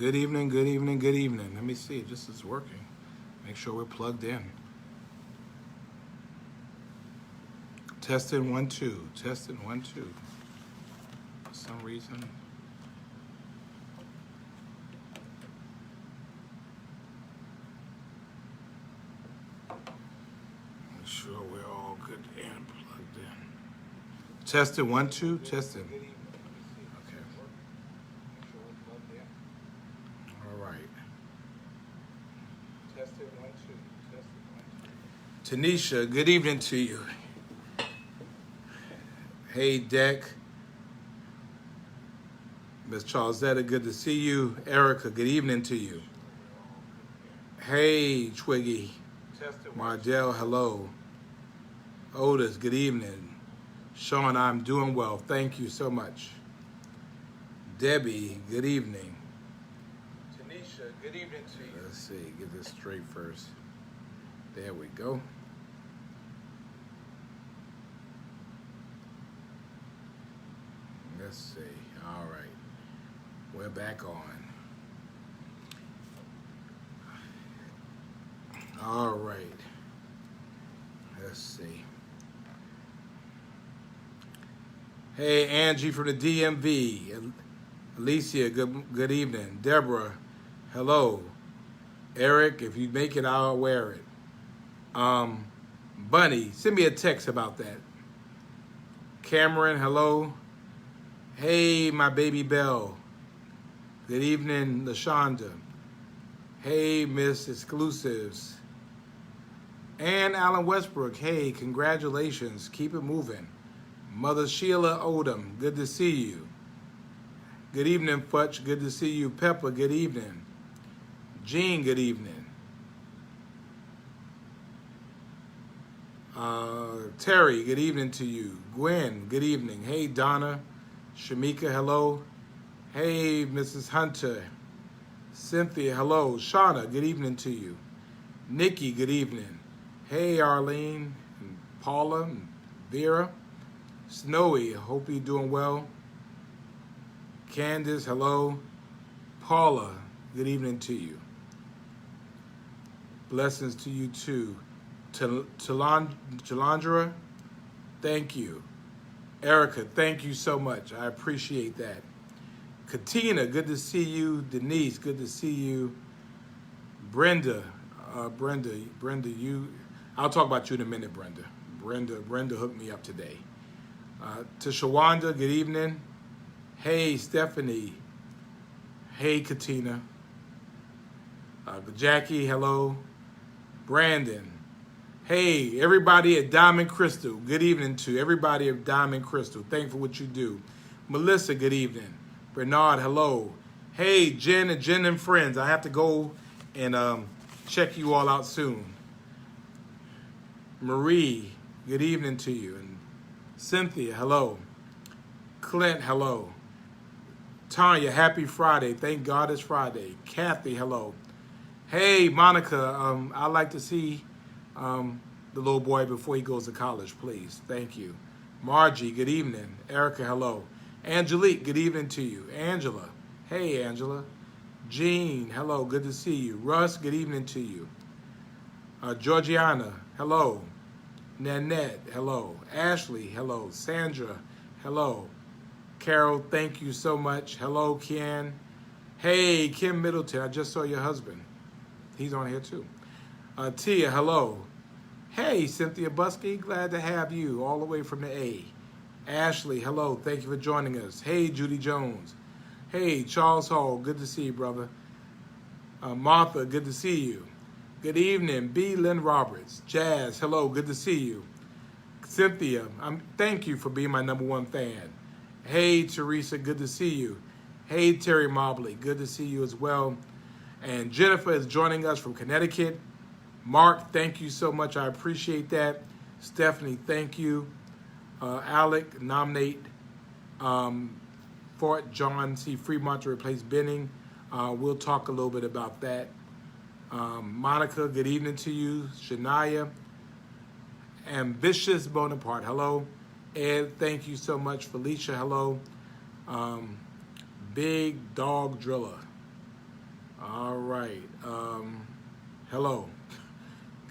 Good evening, good evening, good evening. Let me see if this is working. Make sure we're plugged in. Testing 1 2. Testing 1 2. For some reason. Make sure we're all good and plugged in. Testing 1 2. Testing. Okay. All right. Testing 1 2. Testing 1 2. Tanisha, good evening to you. Hey, Deck. Miss Charlesetta, good to see you. Erica, good evening to you. Hey, Twiggy. Mardell, hello. Otis, good evening. Sean, I'm doing well. Thank you so much. Debbie, good evening. Tanisha, good evening to you. Let's see, get this straight first. There we go. Let's see. All right. We're back on. All right. Let's see. Hey, Angie from the DMV. Alicia, good evening. Deborah, hello. Eric, if you make it, I'll wear it. Bunny, send me a text about that. Cameron, hello. Hey, my baby Belle. Good evening, LaShonda. Hey, Miss Exclusives. And Alan Westbrook, hey, congratulations. Keep it moving. Mother Sheila Odom, good to see you. Good evening, Futch. Good to see you. Pepper, good evening. Jean, good evening. Terry, good evening to you. Gwen, good evening. Hey, Donna. Shamika, hello. Hey, Mrs. Hunter. Cynthia, hello. Shauna, good evening to you. Nikki, good evening. Hey, Arlene, and Paula, and Vera. Snowy, hope you're doing well. Candace, hello. Paula, good evening to you. Blessings to you too. Talandra, thank you. Erica, thank you so much. I appreciate that. Katina, good to see you. Denise, good to see you. Brenda, you. I'll talk about you in a minute, Brenda. Brenda hooked me up today. To Shawanda, good evening. Hey, Stephanie. Hey, Katina. Jackie, hello. Brandon. Hey, everybody at Diamond Crystal. Good evening to everybody at Diamond Crystal. Thank you for what you do. Melissa, good evening. Bernard, hello. Hey, Jen and friends. I have to go and check you all out soon. Marie, good evening to you. And Cynthia, hello. Clint, hello. Tanya, happy Friday. Thank God it's Friday. Kathy, hello. Hey, Monica, I'd like to see the little boy before he goes to college, please. Thank you. Margie, good evening. Erica, hello. Angelique, good evening to you. Angela, hey, Angela. Jean, hello, good to see you. Russ, good evening to you. Georgiana, hello. Nanette, hello. Ashley, hello. Sandra, hello. Carol, thank you so much. Hello, Ken. Hey, Kim Middleton, I just saw your husband. He's on here too. Tia, hello. Hey, Cynthia Buskey, glad to have you all the way from the A. Ashley, hello, thank you for joining us. Hey, Judy Jones. Hey, Charles Hall, good to see you, brother. Martha, good to see you. Good evening, B. Lynn Roberts. Jazz, hello, good to see you. Cynthia, thank you for being my #1 fan. Hey, Teresa, good to see you. Hey, Terry Mobley, good to see you as well. And Jennifer is joining us from Connecticut. Mark, thank you so much. I appreciate that. Stephanie, thank you. Alec, nominate Fort John C. Fremont to replace Benning. We'll talk a little bit about that. Monica, good evening to you. Shania, Ambitious Bonaparte, hello. Ed, thank you so much. Felicia, hello. Big Dog Driller. All right. Hello.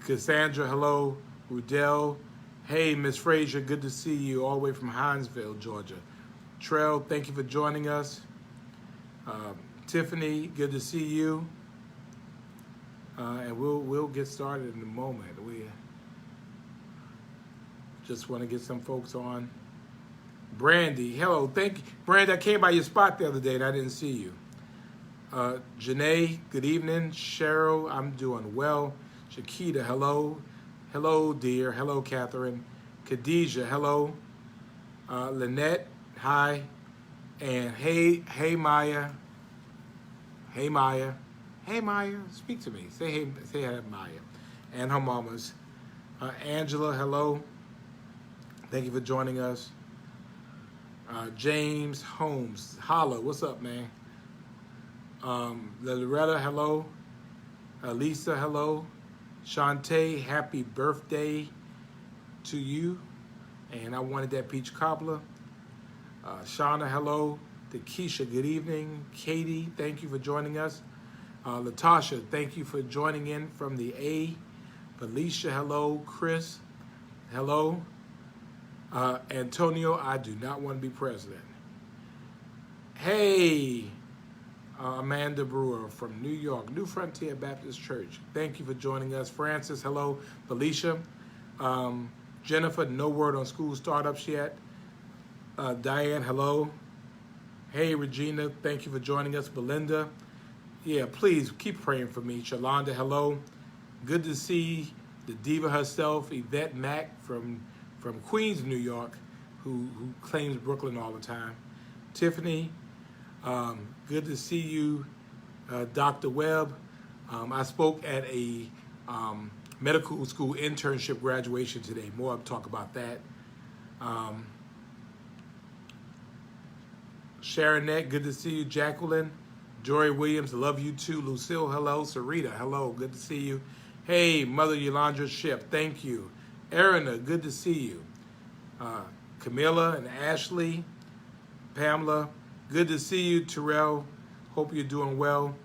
Cassandra, hello. Rudell. Hey, Miss Frazier, good to see you all the way from Hinesville, Georgia. Trell, thank you for joining us. Tiffany, good to see you. And we'll get started in a moment. We just want to get some folks on. Brandy, hello, thank you. Brandy, I came by your spot the other day and I didn't see you. Janae, good evening. Cheryl, I'm doing well. Shakita, hello. Hello, dear. Hello, Catherine. Khadijah, hello. Lynette, hi. And hey, Maya. Hey, Maya. Hey, Maya, speak to me. Say hi to Maya. And her mamas. Angela, hello. Thank you for joining us. James Holmes, holla, what's up, man? Loretta, hello. Lisa, hello. Shantae, happy birthday to you. And I wanted that peach cobbler. Shauna, hello. Keisha, good evening. Katie, thank you for joining us. Latasha, thank you for joining in from the A. Felicia, hello. Chris, hello. Antonio, I do not want to be president. Hey, Amanda Brewer from New York, New Frontier Baptist Church. Thank you for joining us. Francis, hello. Felicia. Jennifer, no word on school startups yet. Diane, hello. Hey, Regina, thank you for joining us. Belinda, yeah, please keep praying for me. Shalonda, hello. Good to see the diva herself, Yvette Mack from Queens, New York, who claims Brooklyn all the time. Tiffany, good to see you. Dr. Webb, I spoke at a medical school internship graduation today. More to talk about that. Sharonette, good to see you. Jacqueline, Jory Williams, love you too. Lucille, hello. Sarita, hello, good to see you. Hey, Mother Yolanda Ship, thank you. Erina, good to see you. Camilla and Ashley, Pamela, good to see you. Terrell, hope you're doing well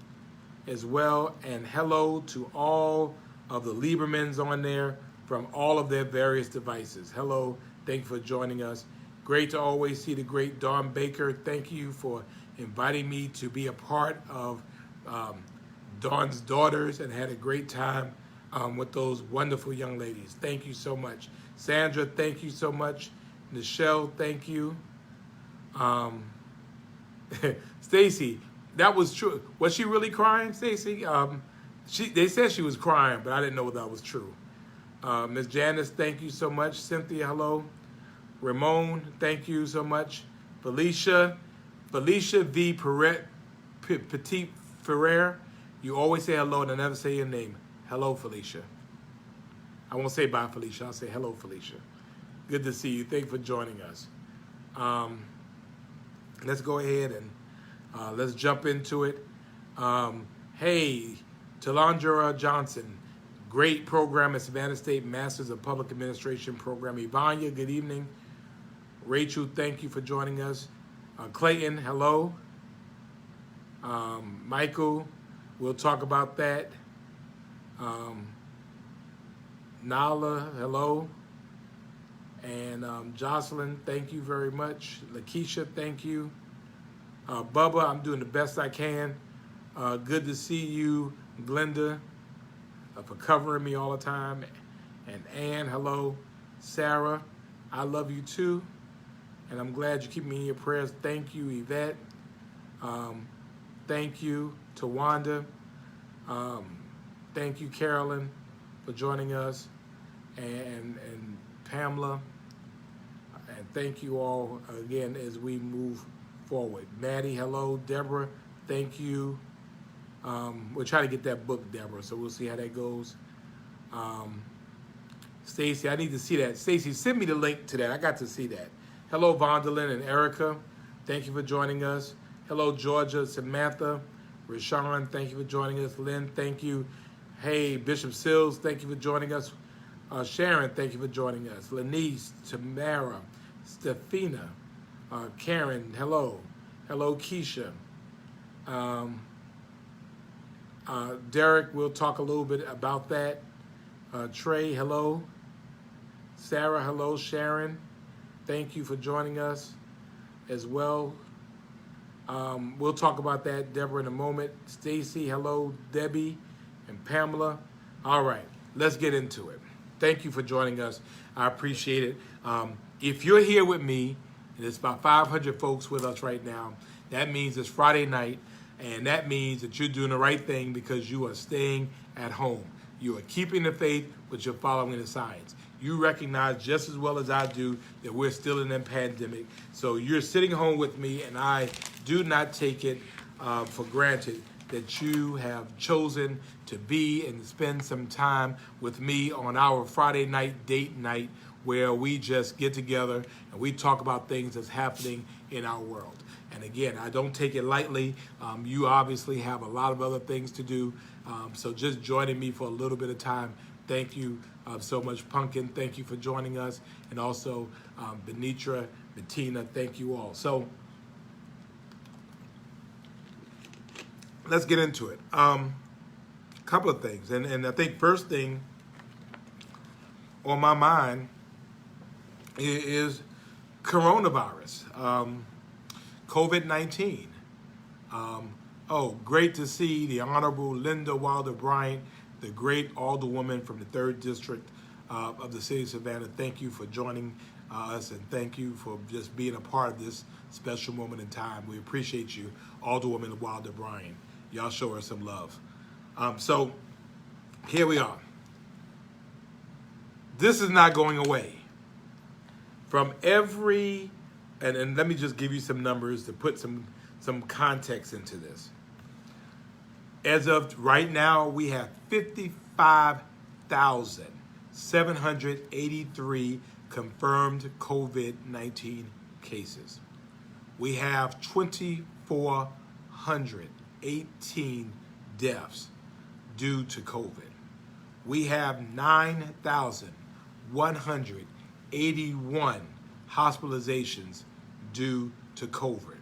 as well. And hello to all of the Liebermans on there from all of their various devices. Hello, thank you for joining us. Great to always see the great Dawn Baker. Thank you for inviting me to be a part of Dawn's Daughters and had a great time with those wonderful young ladies. Thank you so much. Sandra, thank you so much. Nichelle, thank you. Stacy, that was true. Was she really crying, Stacy? They said she was crying, but I didn't know whether that was true. Ms. Janice, thank you so much. Cynthia, hello. Ramon, thank you so much. Felicia V. Petit Ferrer, you always say hello and I never say your name. Hello, Felicia. I won't say bye, Felicia. I'll say hello, Felicia. Good to see you. Thank you for joining us. Let's go ahead and let's jump into it. Hey, Talandra Johnson, great program at Savannah State Masters of Public Administration program. Ivania, good evening. Rachel, thank you for joining us. Clayton, hello. Michael, we'll talk about that. Nala, hello. And Jocelyn, thank you very much. Lakeisha, thank you. Bubba, I'm doing the best I can. Good to see you, Glenda, for covering me all the time. And Ann, hello. Sarah, I love you too. And I'm glad you keep me in your prayers. Thank you, Yvette. Thank you, Tawanda. Thank you, Carolyn, for joining us. And Pamela. And thank you all again as we move forward. Maddie, hello. Deborah, thank you. We'll try to get that book, Deborah, so we'll see how that goes. Stacy, I need to see that. Stacy, send me the link to that. I got to see that. Hello, Vondalyn and Erica. Thank you for joining us. Hello, Georgia, Samantha. Rashawn, thank you for joining us. Lynn, thank you. Hey, Bishop Sills, thank you for joining us. Sharon, thank you for joining us. Lanice, Tamara, Stefina, Karen, hello. Hello, Keisha. Derek, we'll talk a little bit about that. Trey, hello. Sarah, hello. Sharon, thank you for joining us as well. We'll talk about that, Deborah, in a moment. Stacy, hello. Debbie and Pamela. All right, let's get into it. Thank you for joining us. I appreciate it. If you're here with me, and it's about 500 folks with us right now, that means it's Friday night, and that means that you're doing the right thing because you are staying at home. You are keeping the faith, but you're following the science. You recognize just as well as I do that we're still in a pandemic. So you're sitting home with me, and I do not take it for granted that you have chosen to be and spend some time with me on our Friday night date night where we just get together and we talk about things that's happening in our world. And again, I don't take it lightly. You obviously have a lot of other things to do. So just joining me for a little bit of time, thank you so much. Pumpkin, thank you for joining us. And also Benitra, Bettina, thank you all. So let's get into it. Couple of things. And I think first thing on my mind is coronavirus, COVID-19. Great to see the Honorable Linda Wilder Bryant, the great alderwoman from the 3rd District of the city of Savannah. Thank you for joining us, and thank you for just being a part of this special moment in time. We appreciate you, Alderwoman Wilder Bryant. Y'all show her some love. So here we are. This is not going away. From every, and let me just give you some numbers to put some context into this. As of right now, we have 55,783 confirmed COVID-19 cases. We have 2,418 deaths due to COVID. We have 9,181 hospitalizations due to COVID.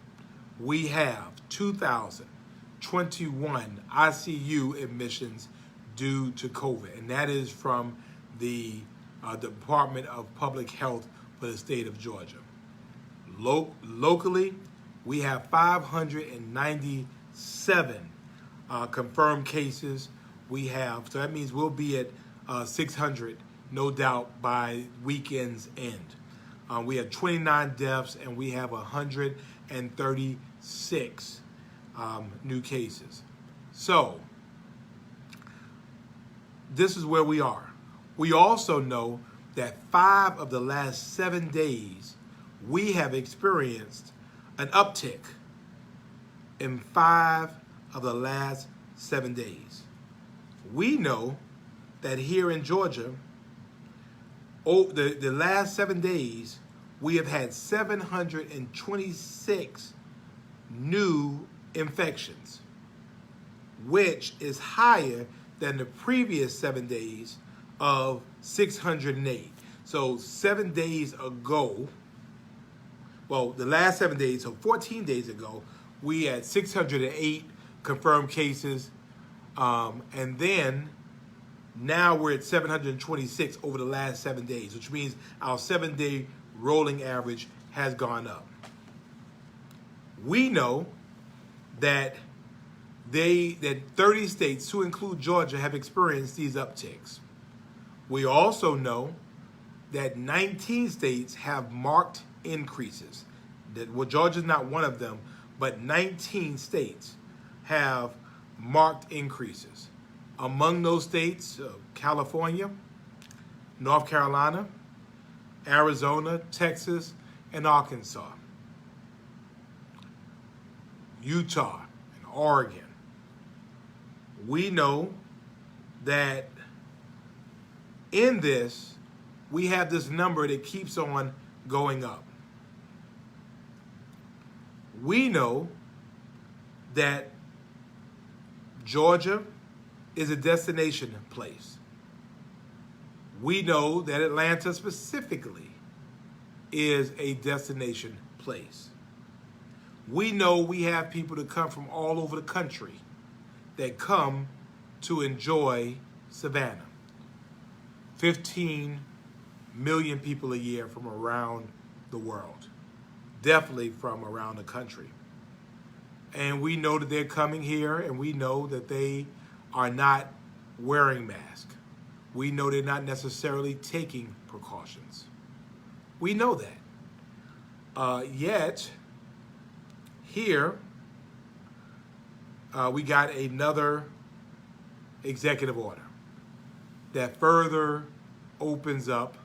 We have 2,021 ICU admissions due to COVID, and that is from the Department of Public Health for the state of Georgia. Locally, we have 597 confirmed cases. So that means we'll be at 600, no doubt, by weekend's end. We have 29 deaths, and we have 136 new cases. So this is where we are. We also know that 5 of the last 7 days, we have experienced an uptick in 5 of the last 7 days. We know that here in Georgia, the last 7 days, we have had 726 new infections, which is higher than the previous 7 days of 608. So 7 days ago, well, the last 7 days, so 14 days ago, we had 608 confirmed cases, and then now we're at 726 over the last 7 days, which means our 7-day rolling average has gone up. We know that 30 states, to include Georgia, have experienced these upticks. We also know that 19 states have marked increases. Georgia's not one of them, but 19 states have marked increases. Among those states, California, North Carolina, Arizona, Texas, and Arkansas, Utah, and Oregon. We know that in this, we have this number that keeps on going up. We know that Georgia is a destination place. We know that Atlanta specifically is a destination place. We know we have people that come from all over the country that come to enjoy Savannah. 15 million people a year from around the world, definitely from around the country. And we know that they're coming here, and we know that they are not wearing masks. We know they're not necessarily taking precautions. We know that. Yet, here, we got another executive order that further opens up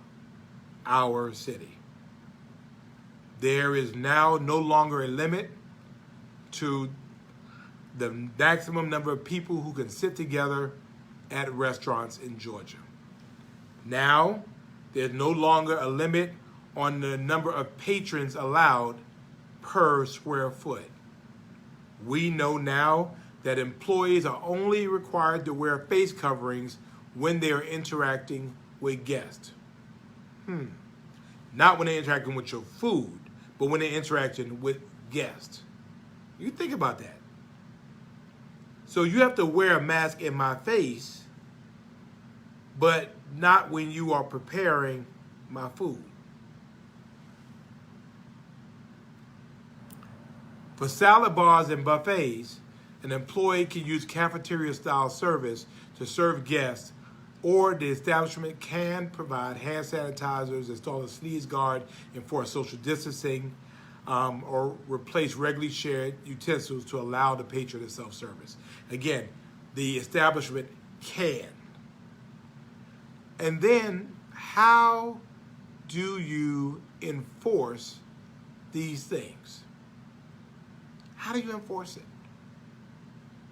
our city. There is now no longer a limit to the maximum number of people who can sit together at restaurants in Georgia. Now, there's no longer a limit on the number of patrons allowed per square foot. We know now that employees are only required to wear face coverings when they are interacting with guests. Not when they're interacting with your food, but when they're interacting with guests. You think about that. So you have to wear a mask in my face, but not when you are preparing my food. For salad bars and buffets, an employee can use cafeteria-style service to serve guests, or the establishment can provide hand sanitizers, install a sneeze guard, enforce social distancing, or replace regularly shared utensils to allow the patron to self-service. Again, the establishment can. And then, how do you enforce these things? How do you enforce it?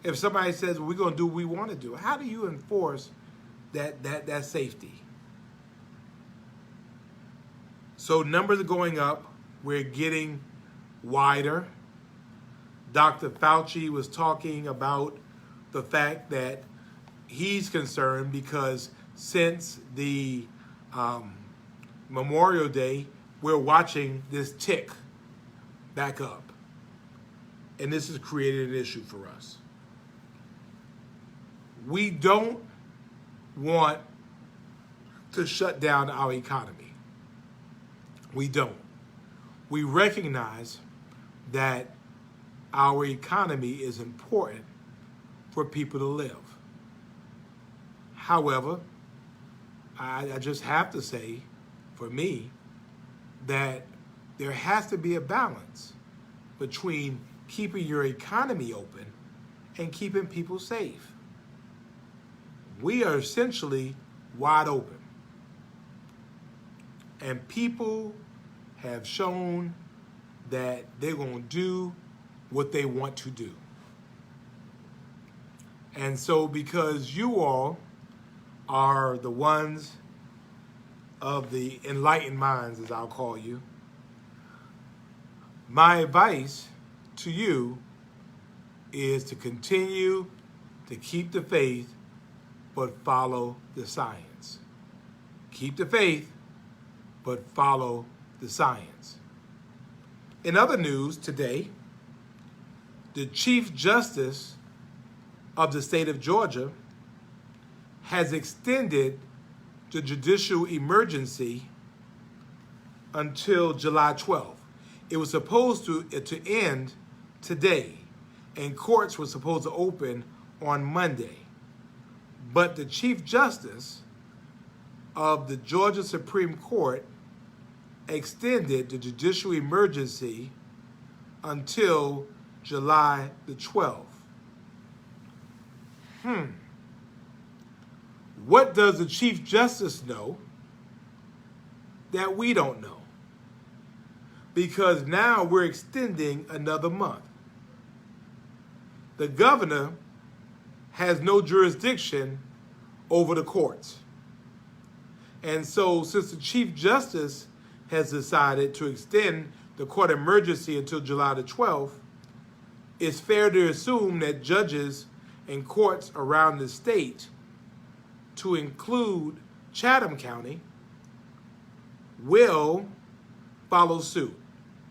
If somebody says, well, we're going to do what we want to do, how do you enforce that safety? So numbers are going up. We're getting wider. Dr. Fauci was talking about the fact that he's concerned because since the Memorial Day, we're watching this tick back up. And this has created an issue for us. We don't want to shut down our economy. We don't. We recognize that our economy is important for people to live. However, I just have to say, for me, that there has to be a balance between keeping your economy open and keeping people safe. We are essentially wide open. And people have shown that they're going to do what they want to do. And so because you all are the ones of the enlightened minds, as I'll call you, my advice to you is to continue to keep the faith, but follow the science. Keep the faith, but follow the science. In other news today, the Chief Justice of the state of Georgia has extended the judicial emergency until July 12th. It was supposed to end today, and courts were supposed to open on Monday. But the Chief Justice of the Georgia Supreme Court extended the judicial emergency until July the 12th. What does the Chief Justice know that we don't know? Because now we're extending another month. The governor has no jurisdiction over the courts. And so since the Chief Justice has decided to extend the court emergency until July the 12th, it's fair to assume that judges and courts around the state, to include Chatham County, will follow suit.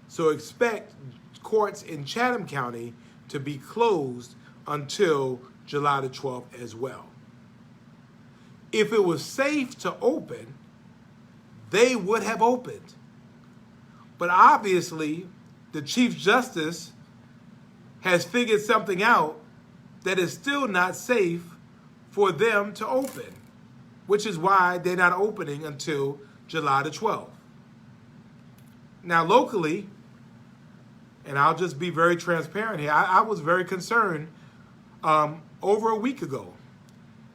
So expect courts in Chatham County to be closed until July the 12th as well. If it was safe to open, they would have opened. But obviously, the Chief Justice has figured something out that is still not safe for them to open, which is why they're not opening until July the 12th. Now, locally, and I'll just be very transparent here, I was very concerned over a week ago.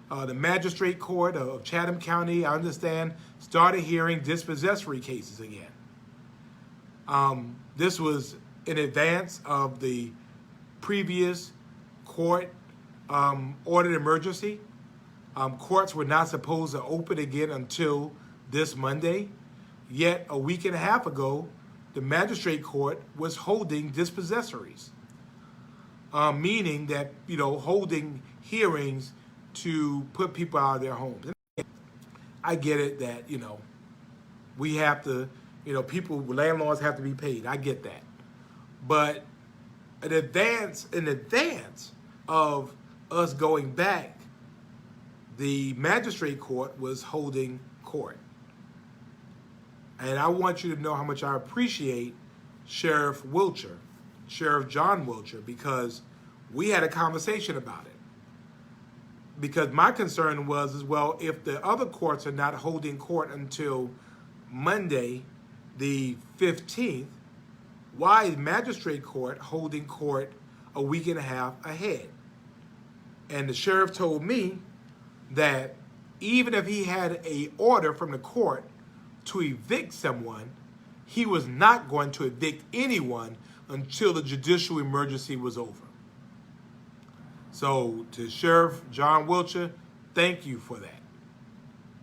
The Magistrate Court of Chatham County, I understand, started hearing dispossessory cases again. This was in advance of the previous court ordered emergency. Courts were not supposed to open again until this Monday. Yet a week and a half ago, the Magistrate Court was holding dispossessories, meaning that, holding hearings to put people out of their homes. I get it that, we have to, landlords have to be paid. I get that. But in advance of us going back, the Magistrate Court was holding court. And I want you to know how much I appreciate Sheriff John Wilcher, because we had a conversation about it. Because my concern was, if the other courts are not holding court until Monday, the 15th, why is Magistrate Court holding court a week and a half ahead? And the sheriff told me that even if he had an order from the court to evict someone, he was not going to evict anyone until the judicial emergency was over. So to Sheriff John Wilcher, thank you for that.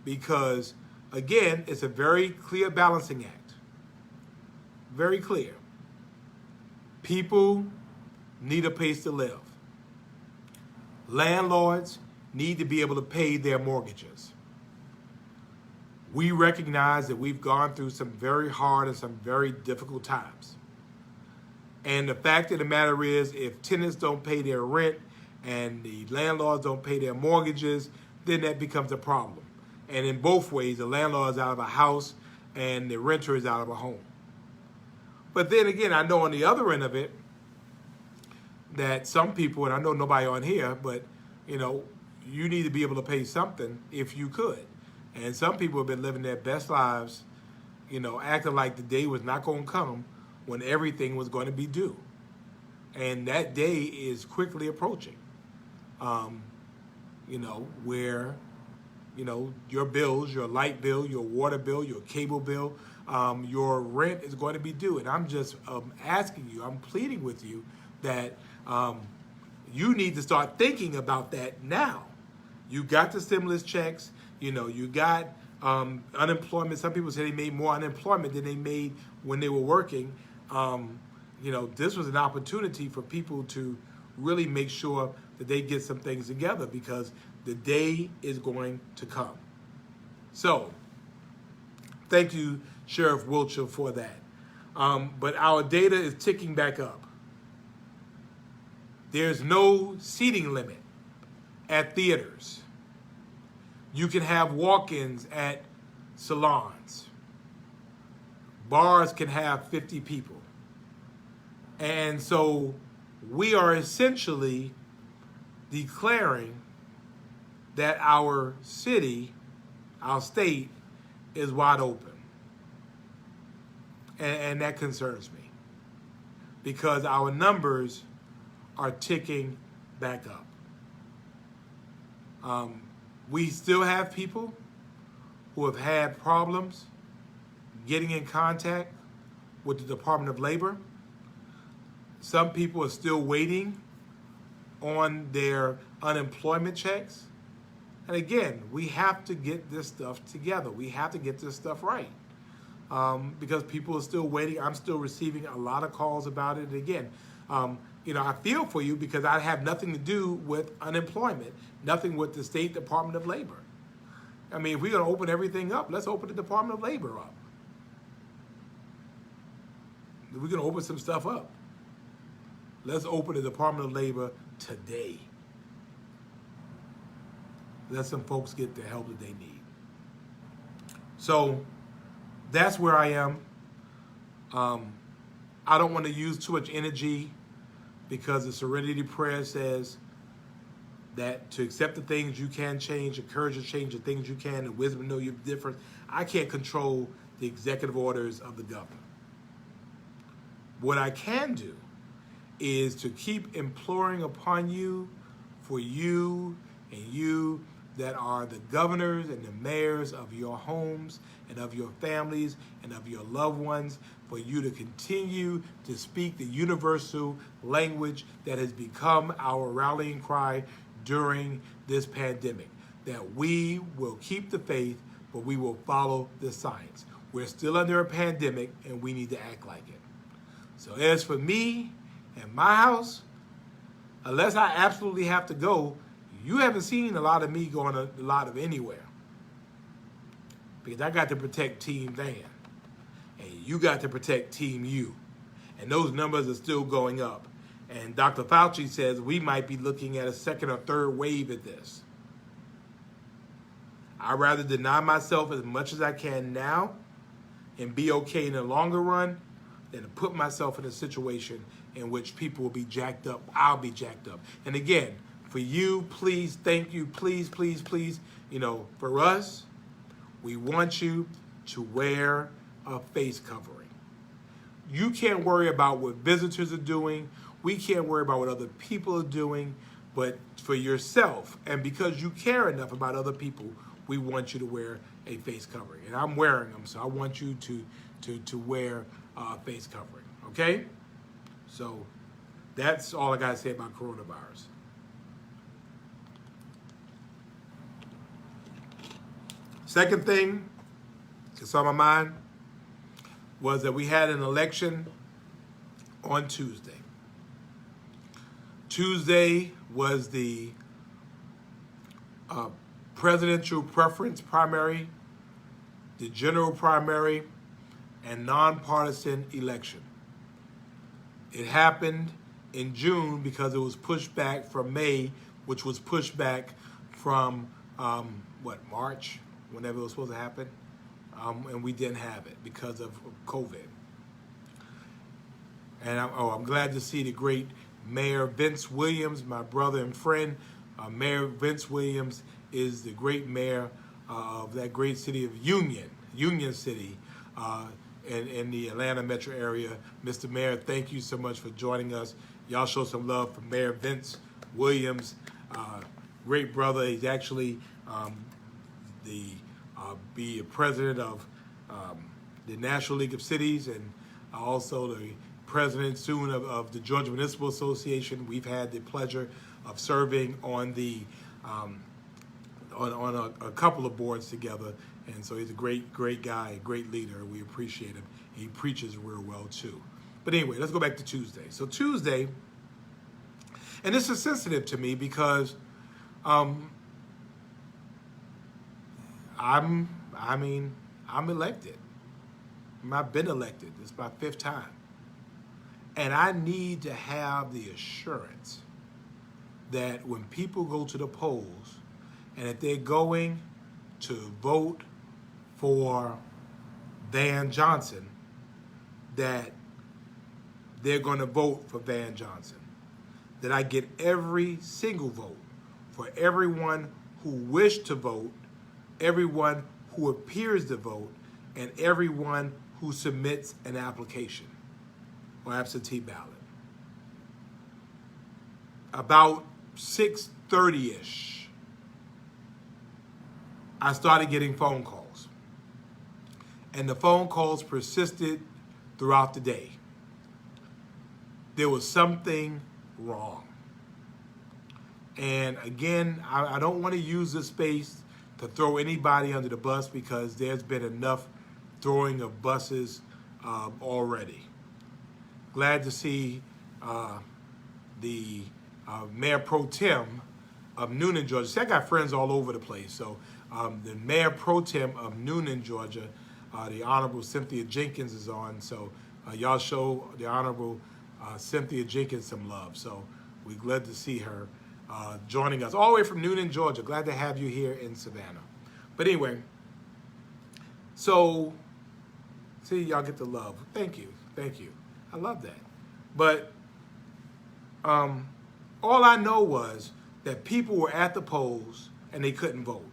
Because, again, it's a very clear balancing act. Very clear. People need a place to live. Landlords need to be able to pay their mortgages. We recognize that we've gone through some very hard and some very difficult times. And the fact of the matter is, if tenants don't pay their rent and the landlords don't pay their mortgages, then that becomes a problem. And in both ways, the landlord is out of a house and the renter is out of a home. But then again, I know on the other end of it that some people, and I know nobody on here, but you need to be able to pay something if you could. And some people have been living their best lives, acting like the day was not going to come when everything was going to be due. And that day is quickly approaching. Where, your bills, your light bill, your water bill, your cable bill, your rent is going to be due. And I'm just asking you, I'm pleading with you that you need to start thinking about that now. You got the stimulus checks, you got unemployment. Some people say they made more unemployment than they made when they were working. This was an opportunity for people to really make sure that they get some things together, because the day is going to come. So, thank you, Sheriff Wilcher, for that. But our data is ticking back up. There's no seating limit at theaters. You can have walk-ins at salons. Bars can have 50 people. And so we are essentially declaring that our city, our state, is wide open. And that concerns me, because our numbers are ticking back up. We still have people who have had problems getting in contact with the Department of Labor. Some people are still waiting on their unemployment checks. And again, we have to get this stuff together. We have to get this stuff right. Because people are still waiting. I'm still receiving a lot of calls about it. And again, I feel for you, because I have nothing to do with unemployment, nothing with the State Department of Labor. I mean, if we're going to open everything up, let's open the Department of Labor up. We're going to open some stuff up. Let's open the Department of Labor today. let some folks get the help that they need. So that's where I am. I don't want to use too much energy because the Serenity Prayer says that to accept the things you can change, encourage to change the things you can, and wisdom know you're different. I can't control the executive orders of the governor. What I can do is to keep imploring upon you, for you and you that are the governors and the mayors of your homes and of your families and of your loved ones, for you to continue to speak the universal language that has become our rallying cry during this pandemic, that we will keep the faith, but we will follow the science. We're still under a pandemic, and we need to act like it. So as for me and my house, unless I absolutely have to go, you haven't seen a lot of me going a lot of anywhere. Because I got to protect Team Van, and you got to protect Team U. And those numbers are still going up. And Dr. Fauci says we might be looking at a second or third wave at this. I'd rather deny myself as much as I can now and be okay in the longer run than to put myself in a situation in which people will be jacked up. I'll be jacked up. And again, for you, please, thank you, please, please, please, for us, we want you to wear a face covering. You can't worry about what visitors are doing. We can't worry about what other people are doing. But for yourself, and because you care enough about other people, we want you to wear a face covering. And I'm wearing them, so I want you to wear a face covering, okay? So that's all I got to say about coronavirus. Second thing that's on my mind was that we had an election on Tuesday. Tuesday was the presidential preference primary, the general primary, and nonpartisan election. It happened in June because it was pushed back from May, which was pushed back from, March, whenever it was supposed to happen. And we didn't have it because of COVID. And I'm glad to see the great Mayor Vince Williams, my brother and friend. Mayor Vince Williams is the great mayor of that great city of Union City, in the Atlanta metro area. Mr. Mayor, thank you so much for joining us. Y'all show some love for Mayor Vince Williams, great brother. He's actually be a president of the National League of Cities, and also the president soon of the Georgia Municipal Association. We've had the pleasure of serving on the on a couple of boards together, and so he's a great guy, a great leader. We appreciate him. He preaches real well too. But anyway, let's go back to Tuesday. So Tuesday, and this is sensitive to me because I'm elected. I've been elected. It's my 5th time. And I need to have the assurance that when people go to the polls, and if they're going to vote for Van Johnson, that they're going to vote for Van Johnson. That I get every single vote for everyone who wished to vote, everyone who appears to vote, and everyone who submits an application or absentee ballot. About 6:30-ish, I started getting phone calls. And the phone calls persisted throughout the day. There was something wrong. And again, I don't want to use this space to throw anybody under the bus because there's been enough throwing of buses already. Glad to see the Mayor Pro Tem of Noonan, Georgia. See, I got friends all over the place. So the Mayor Pro Tem of Noonan, Georgia, the Honorable Cynthia Jenkins is on. So y'all show the Honorable Cynthia Jenkins some love. So we're glad to see her. joining us all the way from Noonan, Georgia. Glad to have you here in Savannah. But anyway, so see, y'all get the love. Thank you. I love that. But all I know was that people were at the polls and they couldn't vote.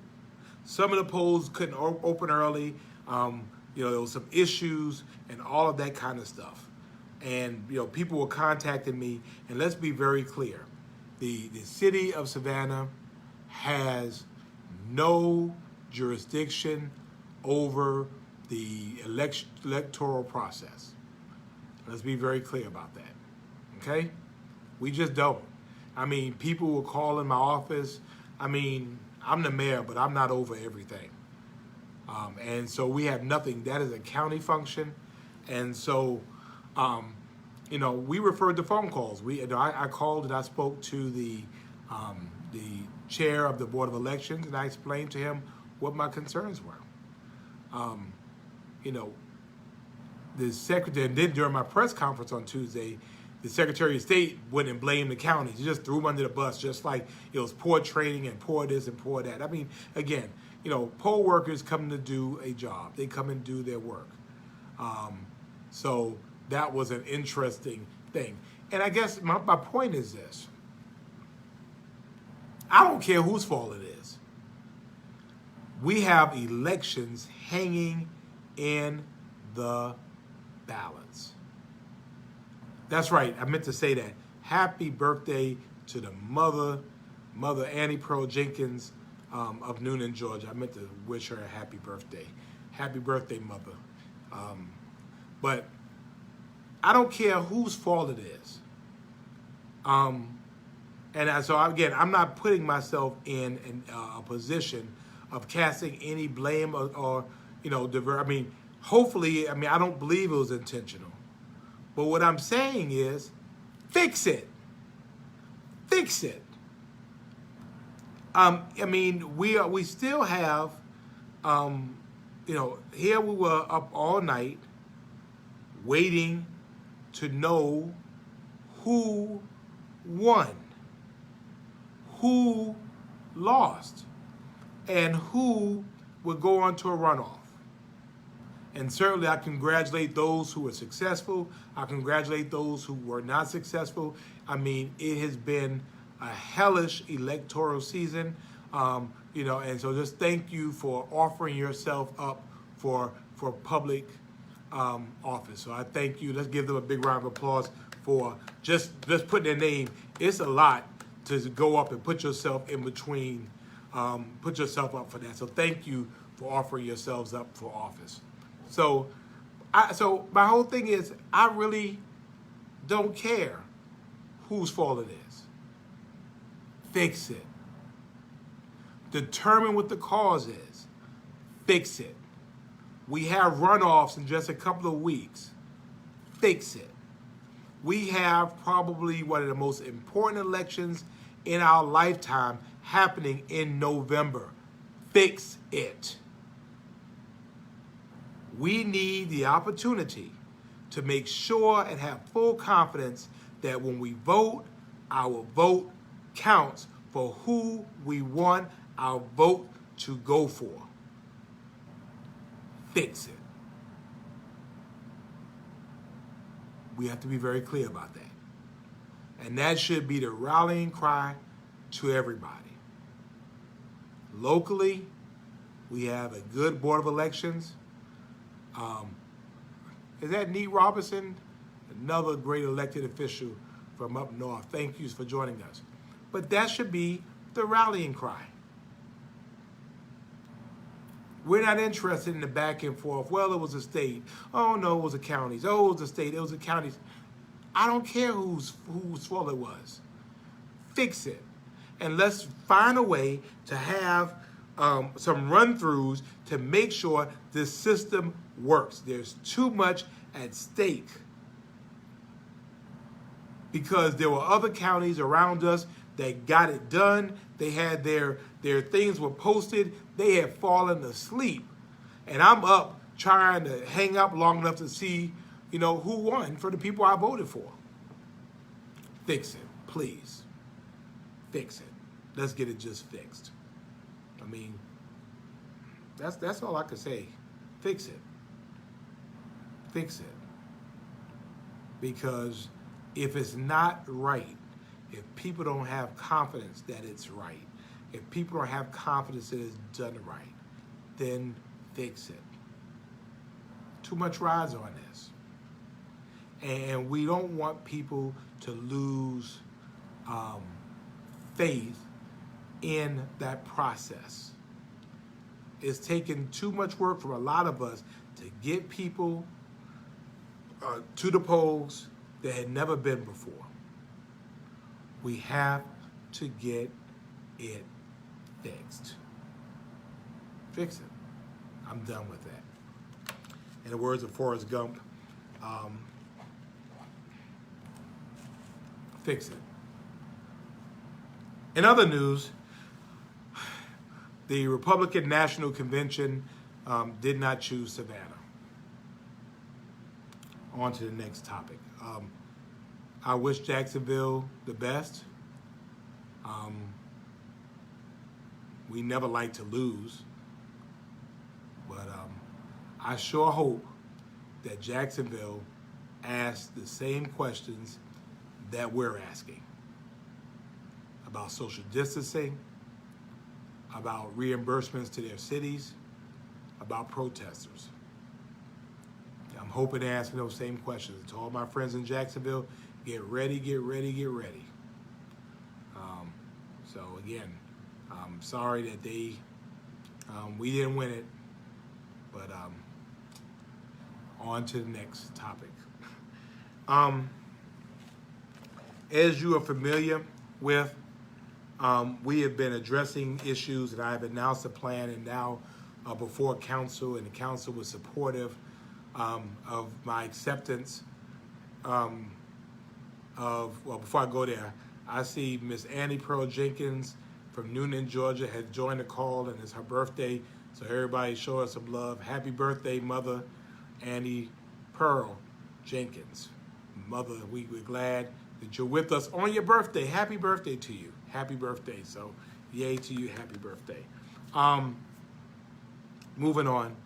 Some of the polls couldn't open early. There was some issues and all of that kind of stuff. And people were contacting me. And let's be very clear: the city of Savannah has no jurisdiction over the electoral process. Let's be very clear about that. Okay? We just don't. I mean, people will call in my office. I mean, I'm the mayor, but I'm not over everything. And so we have nothing. That is a county function. And so, we referred to phone calls. I called and I spoke to the chair of the Board of Elections, and I explained to him what my concerns were. The secretary, and then during my press conference on Tuesday, the Secretary of State wouldn't blame the counties. He just threw them under the bus, just like it was poor training and poor this and poor that. I mean, again, poll workers come to do a job. They come and do their work. So that was an interesting thing. And I guess my point is this. I don't care whose fault it is. We have elections hanging in the balance. That's right. I meant to say that. Happy birthday to the mother Annie Pearl Jenkins of Noonan, Georgia. I meant to wish her a happy birthday. Happy birthday, mother. But I don't care whose fault it is. So again, I'm not putting myself in a position of casting any blame or hopefully, I don't believe it was intentional. But what I'm saying is, fix it. Fix it. We still have, here we were up all night waiting to know who won, who lost, and who would go on to a runoff. And certainly I congratulate those who were successful. I congratulate those who were not successful. It has been a hellish electoral season, and so just thank you for offering yourself up for public office. So I thank you. Let's give them a big round of applause for just putting their name. It's a lot to go up and put yourself in between, put yourself up for that. So thank you for offering yourselves up for office. So my whole thing is, I really don't care whose fault it is. Fix it. Determine what the cause is. Fix it. We have runoffs in just a couple of weeks. Fix it. We have probably one of the most important elections in our lifetime happening in November. Fix it. We need the opportunity to make sure and have full confidence that when we vote, our vote counts for who we want our vote to go for. Fix it. We have to be very clear about that. And that should be the rallying cry to everybody. Locally, we have a good Board of Elections. Is that Neat Robinson? Another great elected official from up north. Thank you for joining us. But that should be the rallying cry. We're not interested in the back and forth. Well, it was a state. Oh, no, it was the counties. Oh, it was a state. It was the counties. I don't care whose fault it was. Fix it. And let's find a way to have some run-throughs to make sure this system works. There's too much at stake because there were other counties around us that got it done. They had their things were posted. They had fallen asleep. And I'm up trying to hang up long enough to see, who won for the people I voted for. Fix it, please. fix it. Let's get it just fixed. I mean, that's all I can say. Fix it. Fix it. Because if it's not right, if people don't have confidence that it's right, if people don't have confidence that it's done right, then fix it. Too much rides on this. And we don't want people to lose faith in that process. It's taken too much work from a lot of us to get people to the polls that had never been before. We have to get it fixed. Fix it. I'm done with that. In the words of Forrest Gump, fix it. In other news, the Republican National Convention did not choose Savannah. On to the next topic. I wish Jacksonville the best. We never like to lose, but I sure hope that Jacksonville asks the same questions that we're asking about social distancing, about reimbursements to their cities, about protesters. I'm hoping to answer those same questions. To all my friends in Jacksonville, get ready, get ready, get ready. So again, I'm sorry that we didn't win it, but on to the next topic. As you are familiar with, we have been addressing issues, and I've announced a plan, and now before council, and the council was supportive of my acceptance before I go there, I see Miss Annie Pearl Jenkins from Newnan, Georgia, has joined the call, and it's her birthday, so everybody show her some love. Happy birthday, Mother Annie Pearl Jenkins. Mother, we're glad that you're with us on your birthday. Happy birthday to you. Happy birthday. So, yay to you. Happy birthday. Moving on.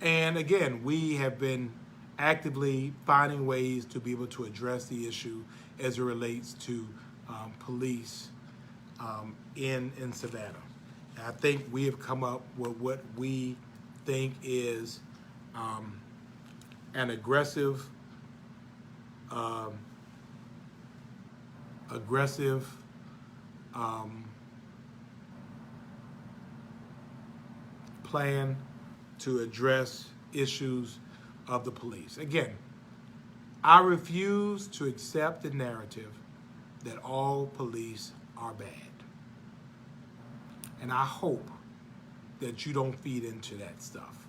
And again, we have been actively finding ways to be able to address the issue as it relates to police in Savannah. And I think we have come up with what we think is an aggressive plan to address issues of the police. Again, I refuse to accept the narrative that all police are bad. And I hope that you don't feed into that stuff.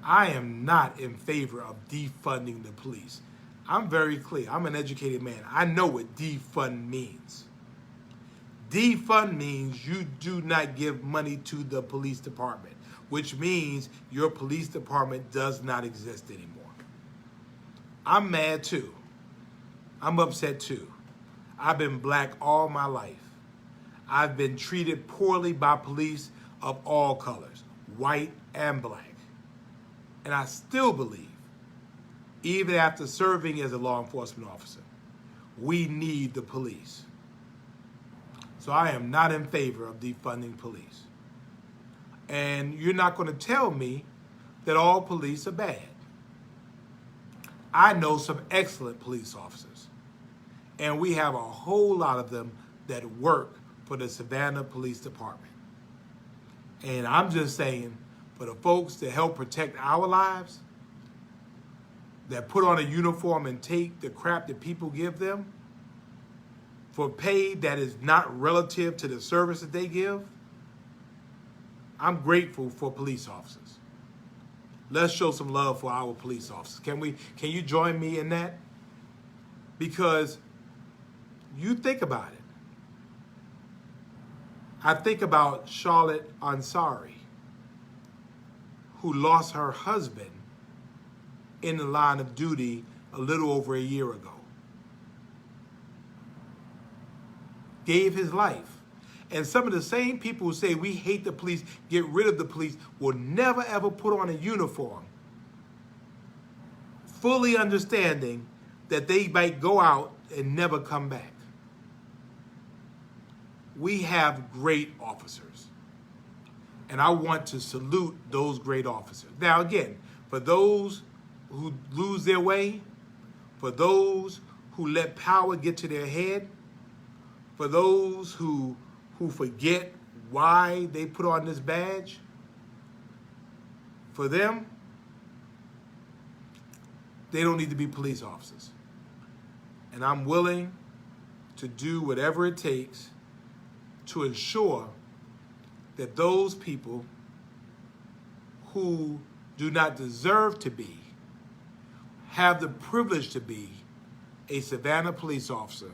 I am not in favor of defunding the police. I'm very clear. I'm an educated man. I know what defund means. Defund means you do not give money to the police department, which means your police department does not exist anymore. I'm mad too. I'm upset too. I've been black all my life. I've been treated poorly by police of all colors, white and black. And I still believe, even after serving as a law enforcement officer, we need the police. So I am not in favor of defunding police. And you're not going to tell me that all police are bad. I know some excellent police officers, and we have a whole lot of them that work for the Savannah Police Department. And I'm just saying, for the folks that help protect our lives, that put on a uniform and take the crap that people give them for pay that is not relative to the service that they give, I'm grateful for police officers. Let's show some love for our police officers. Can you join me in that? Because you think about it. I think about Charlotte Ansari, who lost her husband in the line of duty a little over a year ago. gave his life. And some of the same people who say we hate the police, get rid of the police, will never ever put on a uniform, fully understanding that they might go out and never come back. We have great officers. And I want to salute those great officers. Now again, for those who lose their way, for those who let power get to their head, for those who forget why they put on this badge, for them, they don't need to be police officers. And I'm willing to do whatever it takes to ensure that those people who do not deserve to be, have the privilege to be a Savannah police officer,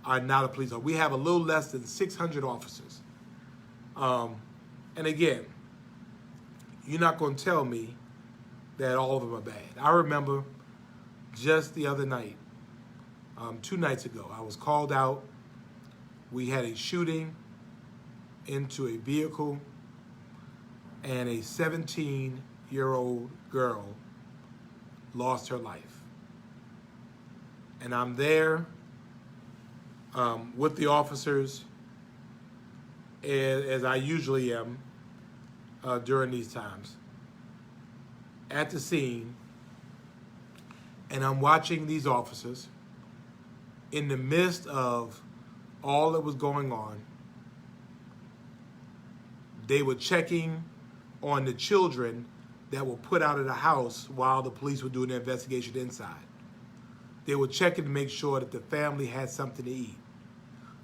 are not a police officer. We have a little less than 600 officers. And again, you're not going to tell me that all of them are bad. I remember just the other night, 2 nights ago, I was called out. We had a shooting into a vehicle, and a 17-year-old girl lost her life. And I'm there with the officers, as I usually am during these times, at the scene, and I'm watching these officers in the midst of all that was going on. They were checking on the children that were put out of the house while the police were doing their investigation inside. They were checking to make sure that the family had something to eat.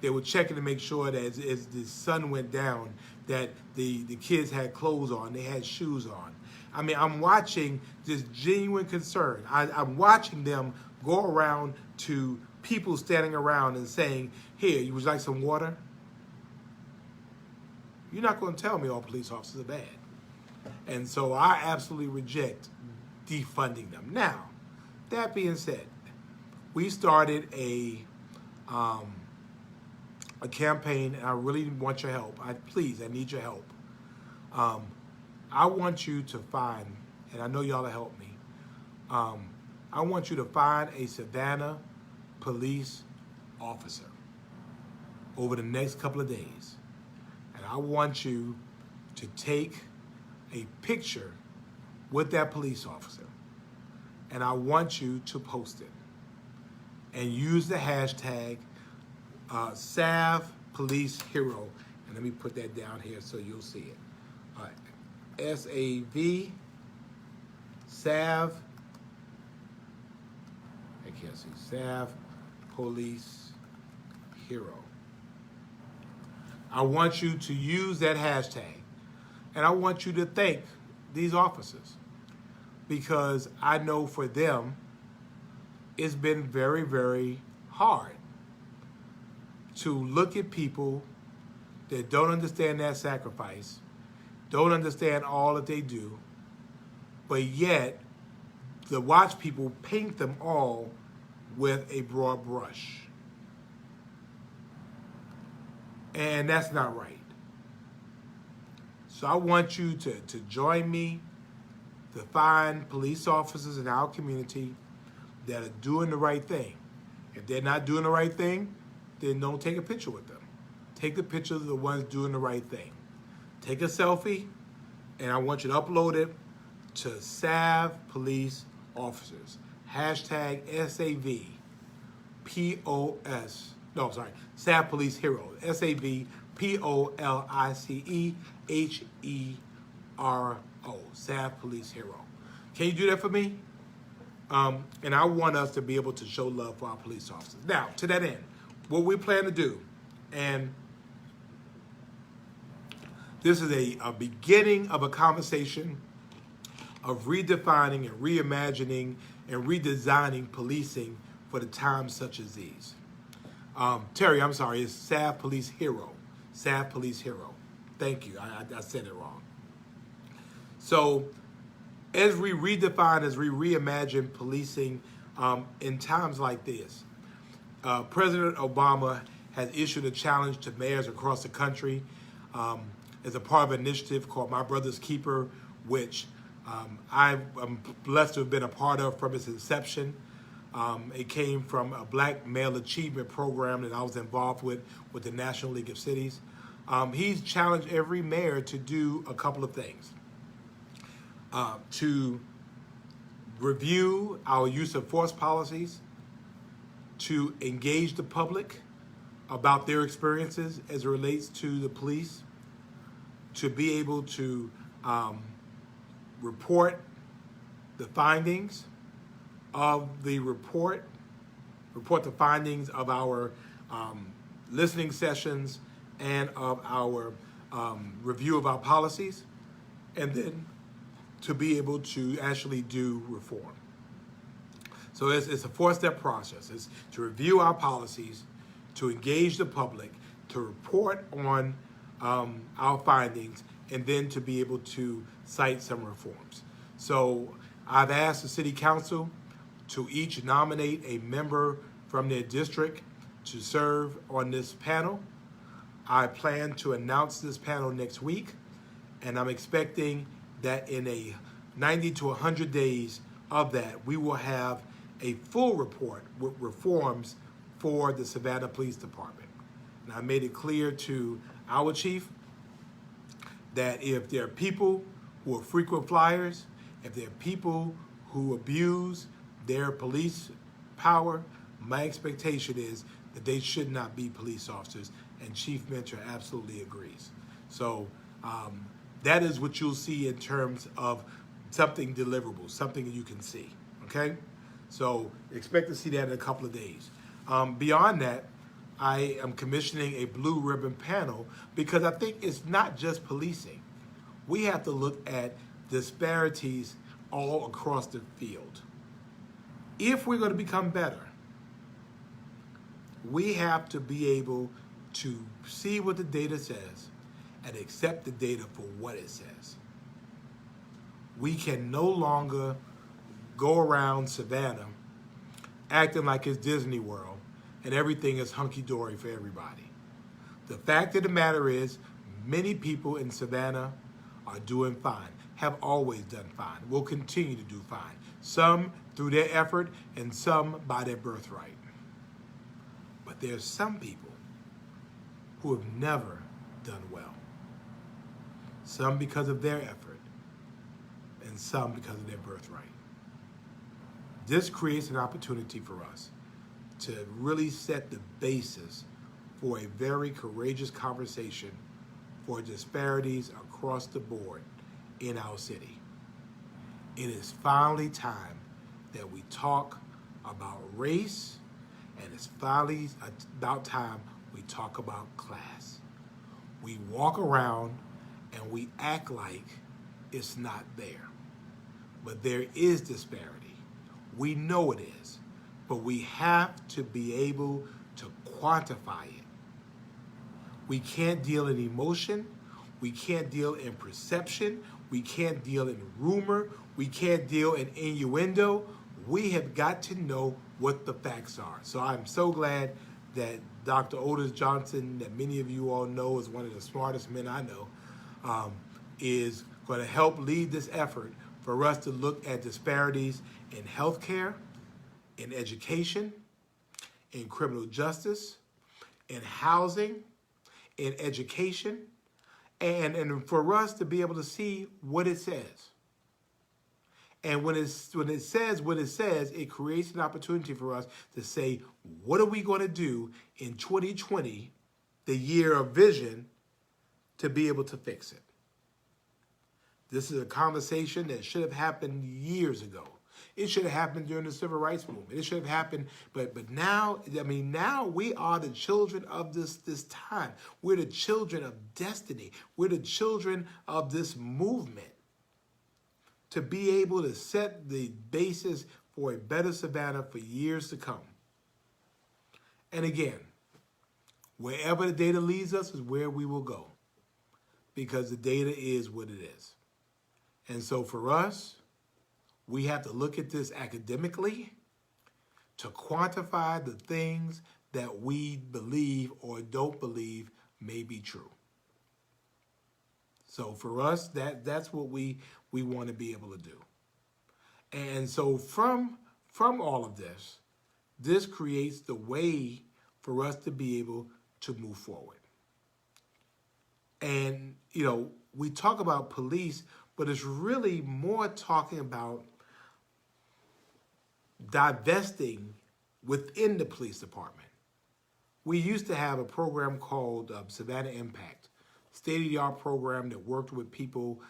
They were checking to make sure that as the sun went down, that the kids had clothes on, they had shoes on. I mean, I'm watching this genuine concern. I'm watching them go around to people standing around and saying, "Here, you would like some water?" You're not going to tell me all police officers are bad. And so I absolutely reject defunding them. Now, that being said, we started a campaign, and I really want your help. I need your help. I want you to find, and I know y'all will help me, I want you to find a Savannah police officer over the next couple of days. And I want you to take a picture with that police officer, and I want you to post it and use the hashtag #SavPoliceHero. And let me put that down here so you'll see it. All right. S-A-V, Sav, I can't see, Sav Police Hero. I want you to use that hashtag, and I want you to thank these officers, because I know for them it's been very, very hard to look at people that don't understand that sacrifice, don't understand all that they do, but yet to watch people paint them all with a broad brush. And that's not right. So I want you to join me to find police officers in our community that are doing the right thing. If they're not doing the right thing, then don't take a picture with them. Take the picture of the ones doing the right thing. Take a selfie, and I want you to upload it to Sav Police Officers. Hashtag Sav Police Hero. SAVPOLICEHERO. Sav Police Hero. Can you do that for me? And I want us to be able to show love for our police officers. Now, to that end, what we plan to do, and this is a beginning of a conversation of redefining and reimagining and redesigning policing for the times such as these. Terry, I'm sorry, it's Sav Police Hero. Sav Police Hero. Thank you, I said it wrong. So, as we redefine, as we reimagine policing in times like this, President Obama has issued a challenge to mayors across the country as a part of an initiative called My Brother's Keeper, which I'm blessed to have been a part of from its inception. It came from a Black Male Achievement Program that I was involved with the National League of Cities. He's challenged every mayor to do a couple of things. To review our use of force policies, to engage the public about their experiences as it relates to the police, to be able to report the findings of the report the findings of our listening sessions and of our review of our policies, and then to be able to actually do reform. So it's a four-step process. It's to review our policies, to engage the public, to report on our findings, and then to be able to cite some reforms. So I've asked the City Council to each nominate a member from their district to serve on this panel. I plan to announce this panel next week, and I'm expecting that in a 90 to 100 days of that, we will have a full report with reforms for the Savannah Police Department. And I made it clear to our chief that if there are people who are frequent flyers, if there are people who abuse their police power, my expectation is that they should not be police officers, and Chief Mentor absolutely agrees. So that is what you'll see in terms of something deliverable, something that you can see, okay? So expect to see that in a couple of days. Beyond that, I am commissioning a blue ribbon panel because I think it's not just policing. We have to look at disparities all across the field. If we're going to become better, we have to be able to see what the data says and accept the data for what it says. We can no longer go around Savannah acting like it's Disney World and everything is hunky-dory for everybody. The fact of the matter is, many people in Savannah are doing fine, have always done fine, will continue to do fine. Some through their effort and some by their birthright. But there's some people who have never done well. Some because of their effort and some because of their birthright. This creates an opportunity for us to really set the basis for a very courageous conversation for disparities across the board in our city. It is finally time that we talk about race, and it's finally about time we talk about class. We walk around and we act like it's not there. But there is disparity. We know it is. But we have to be able to quantify it. We can't deal in emotion. We can't deal in perception. We can't deal in rumor. We can't deal in innuendo. We have got to know what the facts are. So I'm so glad that Dr. Otis Johnson, that many of you all know is one of the smartest men I know, is going to help lead this effort for us to look at disparities in healthcare, in education, in criminal justice, in housing, in education, and for us to be able to see what it says. And when it says what it says, it creates an opportunity for us to say, what are we going to do in 2020, the year of vision, to be able to fix it? This is a conversation that should have happened years ago. It should have happened during the Civil Rights Movement. It should have happened, but now, now we are the children of this time. We're the children of destiny. We're the children of this movement to be able to set the basis for a better Savannah for years to come. And again, wherever the data leads us is where we will go, because the data is what it is. And so for us, we have to look at this academically to quantify the things that we believe or don't believe may be true. So for us, that's what we want to be able to do. And so from all of this, this creates the way for us to be able to move forward. And, you know, we talk about police, but it's really more talking about divesting within the police department. We used to have a program called Savannah Impact, state-of-the-art program that worked with people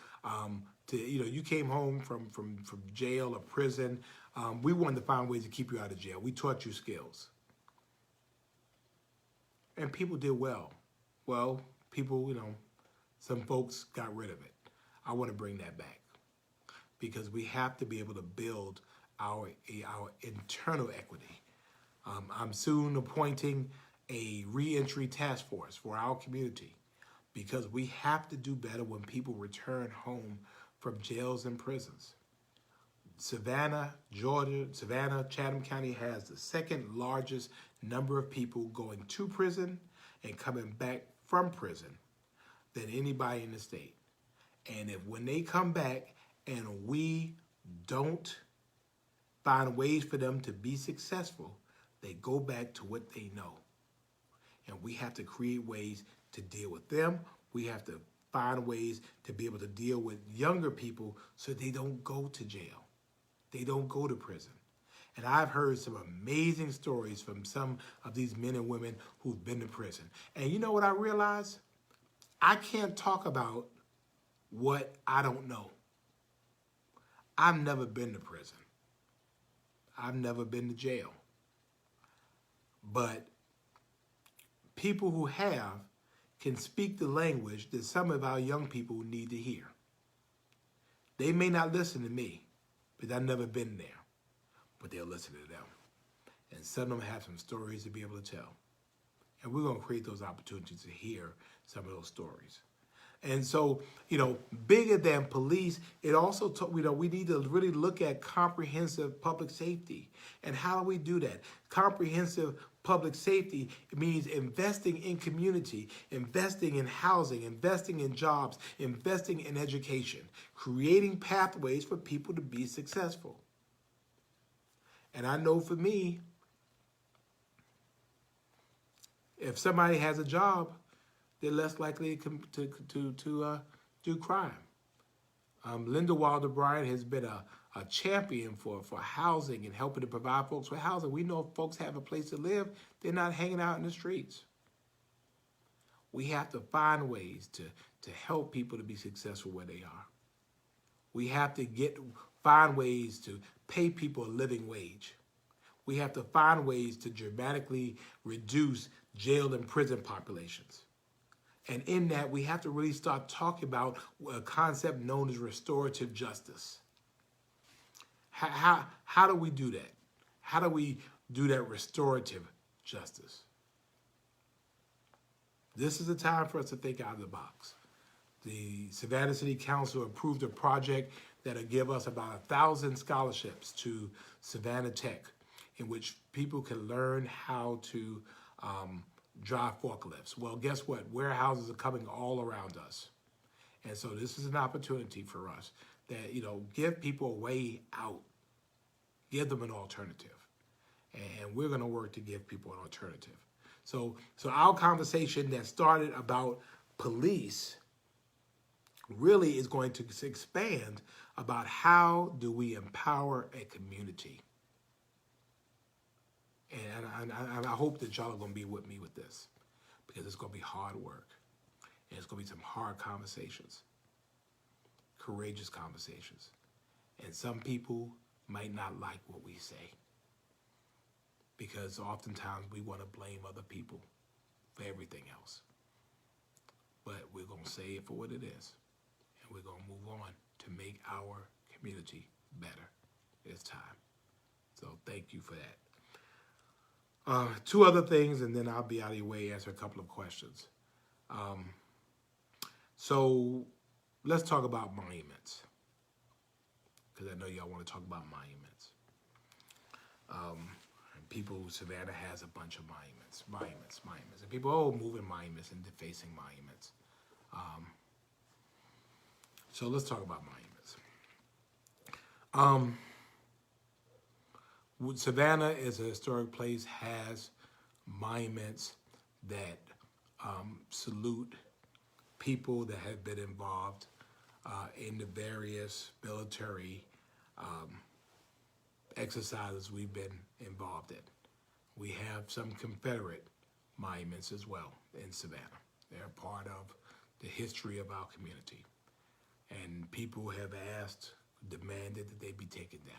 you came home from jail or prison. We wanted to find ways to keep you out of jail. We taught you skills. And people did well. Well, people, some folks got rid of it. I want to bring that back because we have to be able to build our internal equity. I'm soon appointing a reentry task force for our community because we have to do better when people return home from jails and prisons. Savannah, Georgia, Chatham County has the second largest number of people going to prison and coming back from prison than anybody in the state. And if when they come back and we don't find ways for them to be successful, they go back to what they know. And we have to create ways to deal with them. We have to find ways to be able to deal with younger people so they don't go to jail. They don't go to prison. And I've heard some amazing stories from some of these men and women who've been to prison. And you know what I realized? I can't talk about what I don't know. I've never been to prison. I've never been to jail. But people who have can speak the language that some of our young people need to hear. They may not listen to me, because I've never been there, but they'll listen to them. And some of them have some stories to be able to tell. And we're going to create those opportunities to hear some of those stories. And so, bigger than police, it also, we need to really look at comprehensive public safety. And how do we do that? Comprehensive public safety means investing in community, investing in housing, investing in jobs, investing in education, creating pathways for people to be successful. And I know for me, if somebody has a job, they're less likely to do crime. Linda Wilder Bryant has been a champion for housing and helping to provide folks with housing. We know if folks have a place to live, they're not hanging out in the streets. We have to find ways to help people to be successful where they are. We have to find ways to pay people a living wage. We have to find ways to dramatically reduce jail and prison populations. And in that, we have to really start talking about a concept known as restorative justice. How do we do that? How do we do that restorative justice? This is the time for us to think out of the box. The Savannah City Council approved a project that'll give us about 1,000 scholarships to Savannah Tech, in which people can learn how to drive forklifts. Well, guess what? Warehouses are coming all around us. And so this is an opportunity for us that, give people a way out. Give them an alternative. And we're going to work to give people an alternative. So our conversation that started about police really is going to expand about how do we empower a community. And I hope that y'all are going to be with me with this, because it's going to be hard work. And it's going to be some hard conversations, courageous conversations. And some people might not like what we say, because oftentimes we want to blame other people for everything else. But we're going to say it for what it is. And we're going to move on to make our community better. It's time. So thank you for that. Two other things, and then I'll be out of your way, answer a couple of questions. So let's talk about monuments, because I know y'all want to talk about monuments. And people, Savannah has a bunch of monuments. And people, oh, moving monuments and defacing monuments. So let's talk about monuments. Savannah is a historic place, has monuments that salute people that have been involved in the various military exercises we've been involved in. We have some Confederate monuments as well in Savannah. They're part of the history of our community. And people have asked, demanded that they be taken down.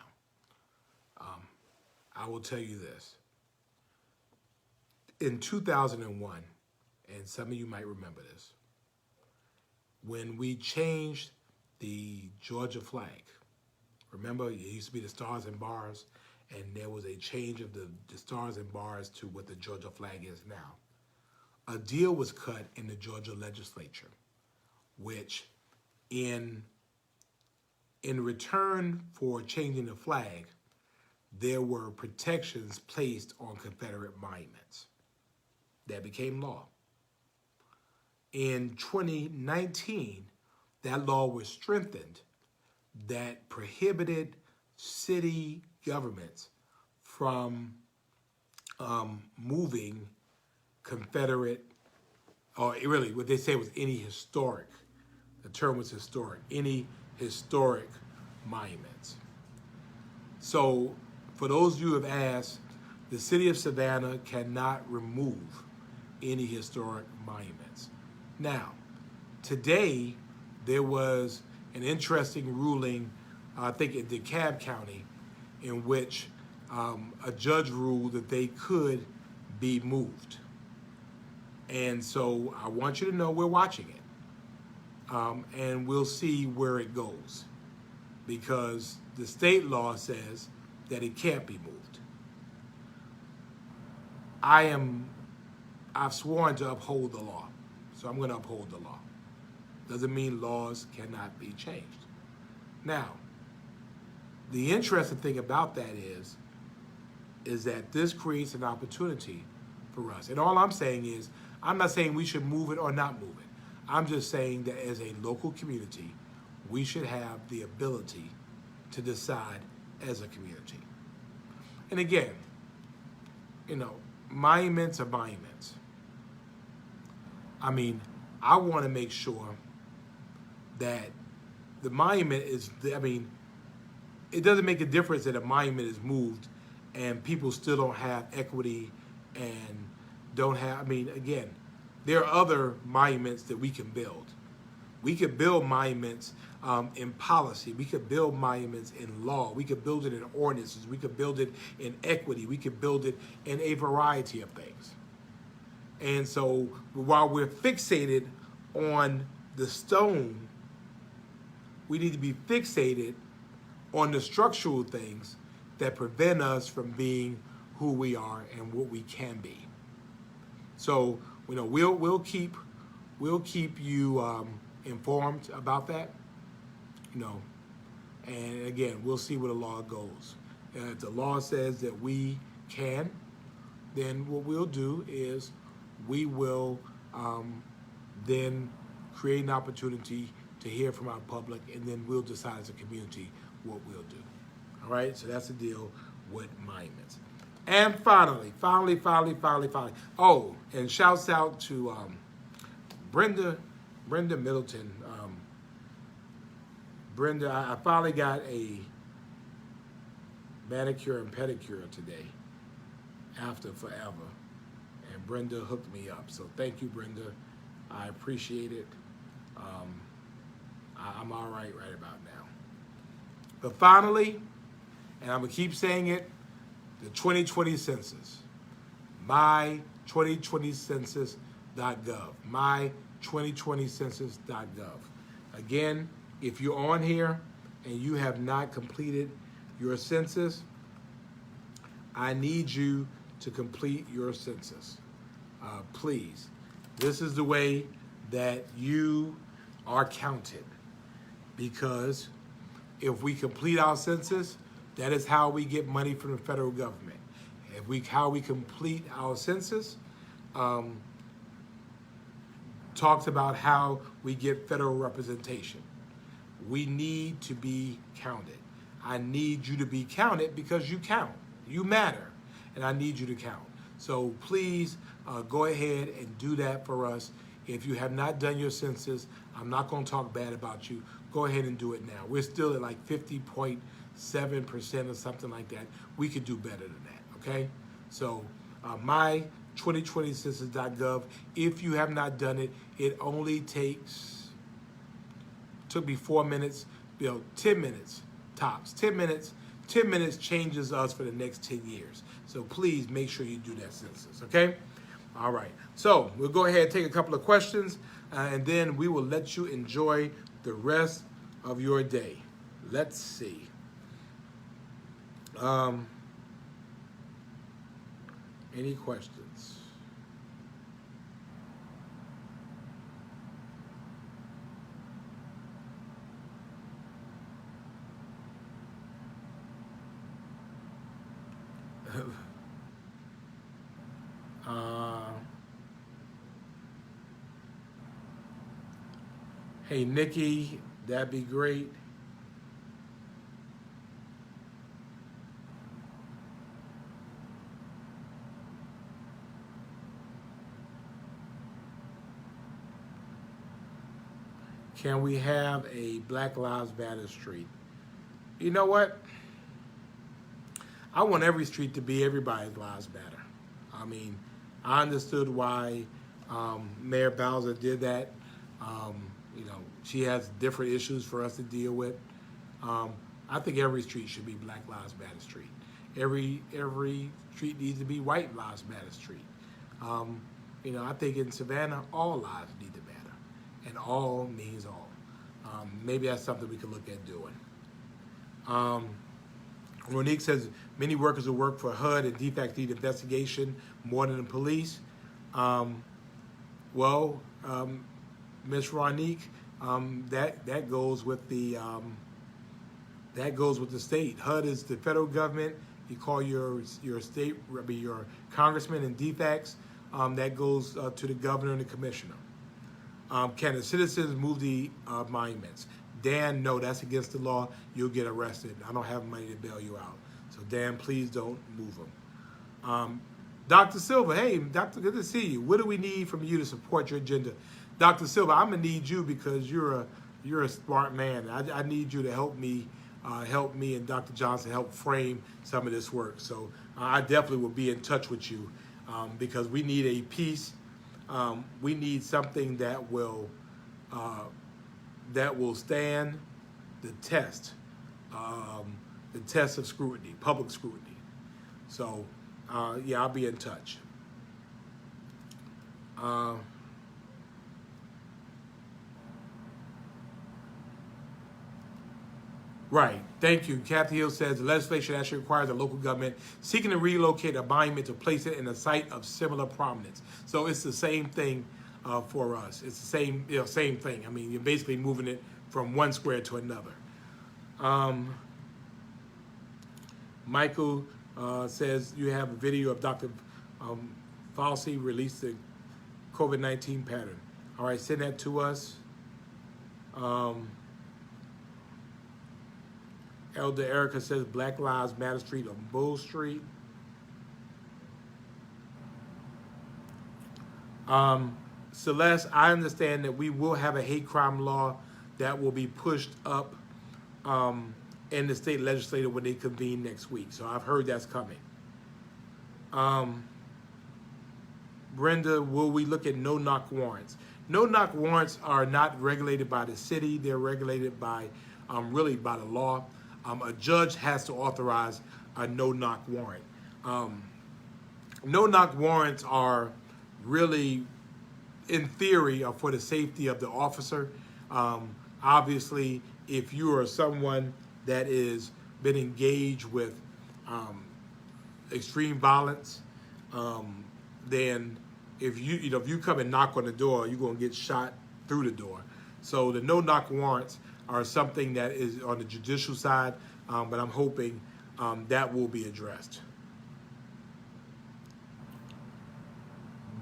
I will tell you this. In 2001, and some of you might remember this, when we changed the Georgia flag, remember it used to be the stars and bars, and there was a change of the stars and bars to what the Georgia flag is now. A deal was cut in the Georgia legislature, which in return for changing the flag, there were protections placed on Confederate monuments. That became law. In 2019, that law was strengthened that prohibited city governments from moving Confederate, or really what they say was any historic, the term was historic, any historic monuments. So for those of you who have asked, the city of Savannah cannot remove any historic monuments. Now, today there was an interesting ruling, I think in DeKalb County, in which a judge ruled that they could be moved. And so I want you to know we're watching it. And we'll see where it goes, because the state law says that it can't be moved. I've sworn to uphold the law, so I'm going to uphold the law. Doesn't mean laws cannot be changed. Now, the interesting thing about that is that this creates an opportunity for us. And all I'm saying is, I'm not saying we should move it or not move it. I'm just saying that as a local community, we should have the ability to decide as a community. And again, monuments are monuments. I mean, I want to make sure that the monument is, it doesn't make a difference that a monument is moved and people still don't have equity and don't have, again, there are other monuments that we can build. We could build monuments in policy. We could build monuments in law. We could build it in ordinances. We could build it in equity. We could build it in a variety of things. And so while we're fixated on the stone, we need to be fixated on the structural things that prevent us from being who we are and what we can be. So, we'll keep you informed about that. And again, we'll see where the law goes. If the law says that we can, then what we'll do is we will then create an opportunity to hear from our public, and then we'll decide as a community what we'll do. All right, so that's the deal with monuments. And finally. Oh, and shouts out to Brenda Middleton. Brenda, I finally got a manicure and pedicure today after forever. And Brenda hooked me up. So thank you, Brenda. I appreciate it. I'm all right about now. But finally, and I'm going to keep saying it, the 2020 census. My2020census.gov. My2020census.gov. Again, if you're on here and you have not completed your census, I need you to complete your census. Please. This is the way that you are counted. Because if we complete our census, that is how we get money from the federal government. how we complete our census, um, talks about how we get federal representation. We need to be counted. I need you to be counted because you count. You matter, and I need you to count. So please go ahead and do that for us. If you have not done your census, I'm not going to talk bad about you. Go ahead and do it now. We're still at like 50.7% or something like that. We could do better than that, okay? So my2020census.gov, if you have not done it, it only took me 4 minutes, 10 minutes tops. 10 minutes. 10 minutes changes us for the next 10 years. So please make sure you do that census, okay? All right. So we'll go ahead and take a couple of questions, and then we will let you enjoy the rest of your day. Let's see. Any questions? Hey, Nikki, that'd be great. Can we have a Black Lives Matter street? You know what? I want every street to be everybody's lives matter. I mean, I understood why Mayor Bowser did that. She has different issues for us to deal with. I think every street should be Black Lives Matter street. Every street needs to be White Lives Matter street. I think in Savannah, all lives need to matter, and all means all. Maybe that's something we could look at doing. Ronique says many workers who work for HUD and DFACS need investigation more than the police. Ms. Ronique, that goes with the state. HUD is the federal government. You call your state, your congressman and DFACS. That goes to the governor and the commissioner. Can the citizens move the monuments? Dan, no, that's against the law. You'll get arrested. I don't have money to bail you out. So Dan, please don't move them. Dr. Silva, hey, Doctor, good to see you. What do we need from you to support your agenda? Dr. Silva, I'm gonna need you because you're a smart man. I need you to help me and Dr. Johnson help frame some of this work. So I definitely will be in touch with you because we need a piece. We need something that will stand the test of scrutiny, public scrutiny. So I'll be in touch. Right. Thank you. Kathy Hill says the legislation actually requires a local government seeking to relocate a monument to place it in a site of similar prominence. So it's the same thing for us. It's the same thing. I mean, you're basically moving it from one square to another. Michael says you have a video of Dr. Fauci released the COVID-19 pattern. All right, send that to us. Elder Erica says Black Lives Matter Street on Bull Street. Celeste, I understand that we will have a hate crime law that will be pushed up in the state legislature when they convene next week. So I've heard that's coming. Brenda, will we look at no-knock warrants? No-knock warrants are not regulated by the city. They're regulated by, really by the law. A judge has to authorize a no-knock warrant. No-knock warrants are really, in theory, are for the safety of the officer. Obviously, if you are someone that is been engaged with extreme violence, then if you come and knock on the door, you're gonna get shot through the door. So the no-knock warrants are something that is on the judicial side, but I'm hoping that will be addressed.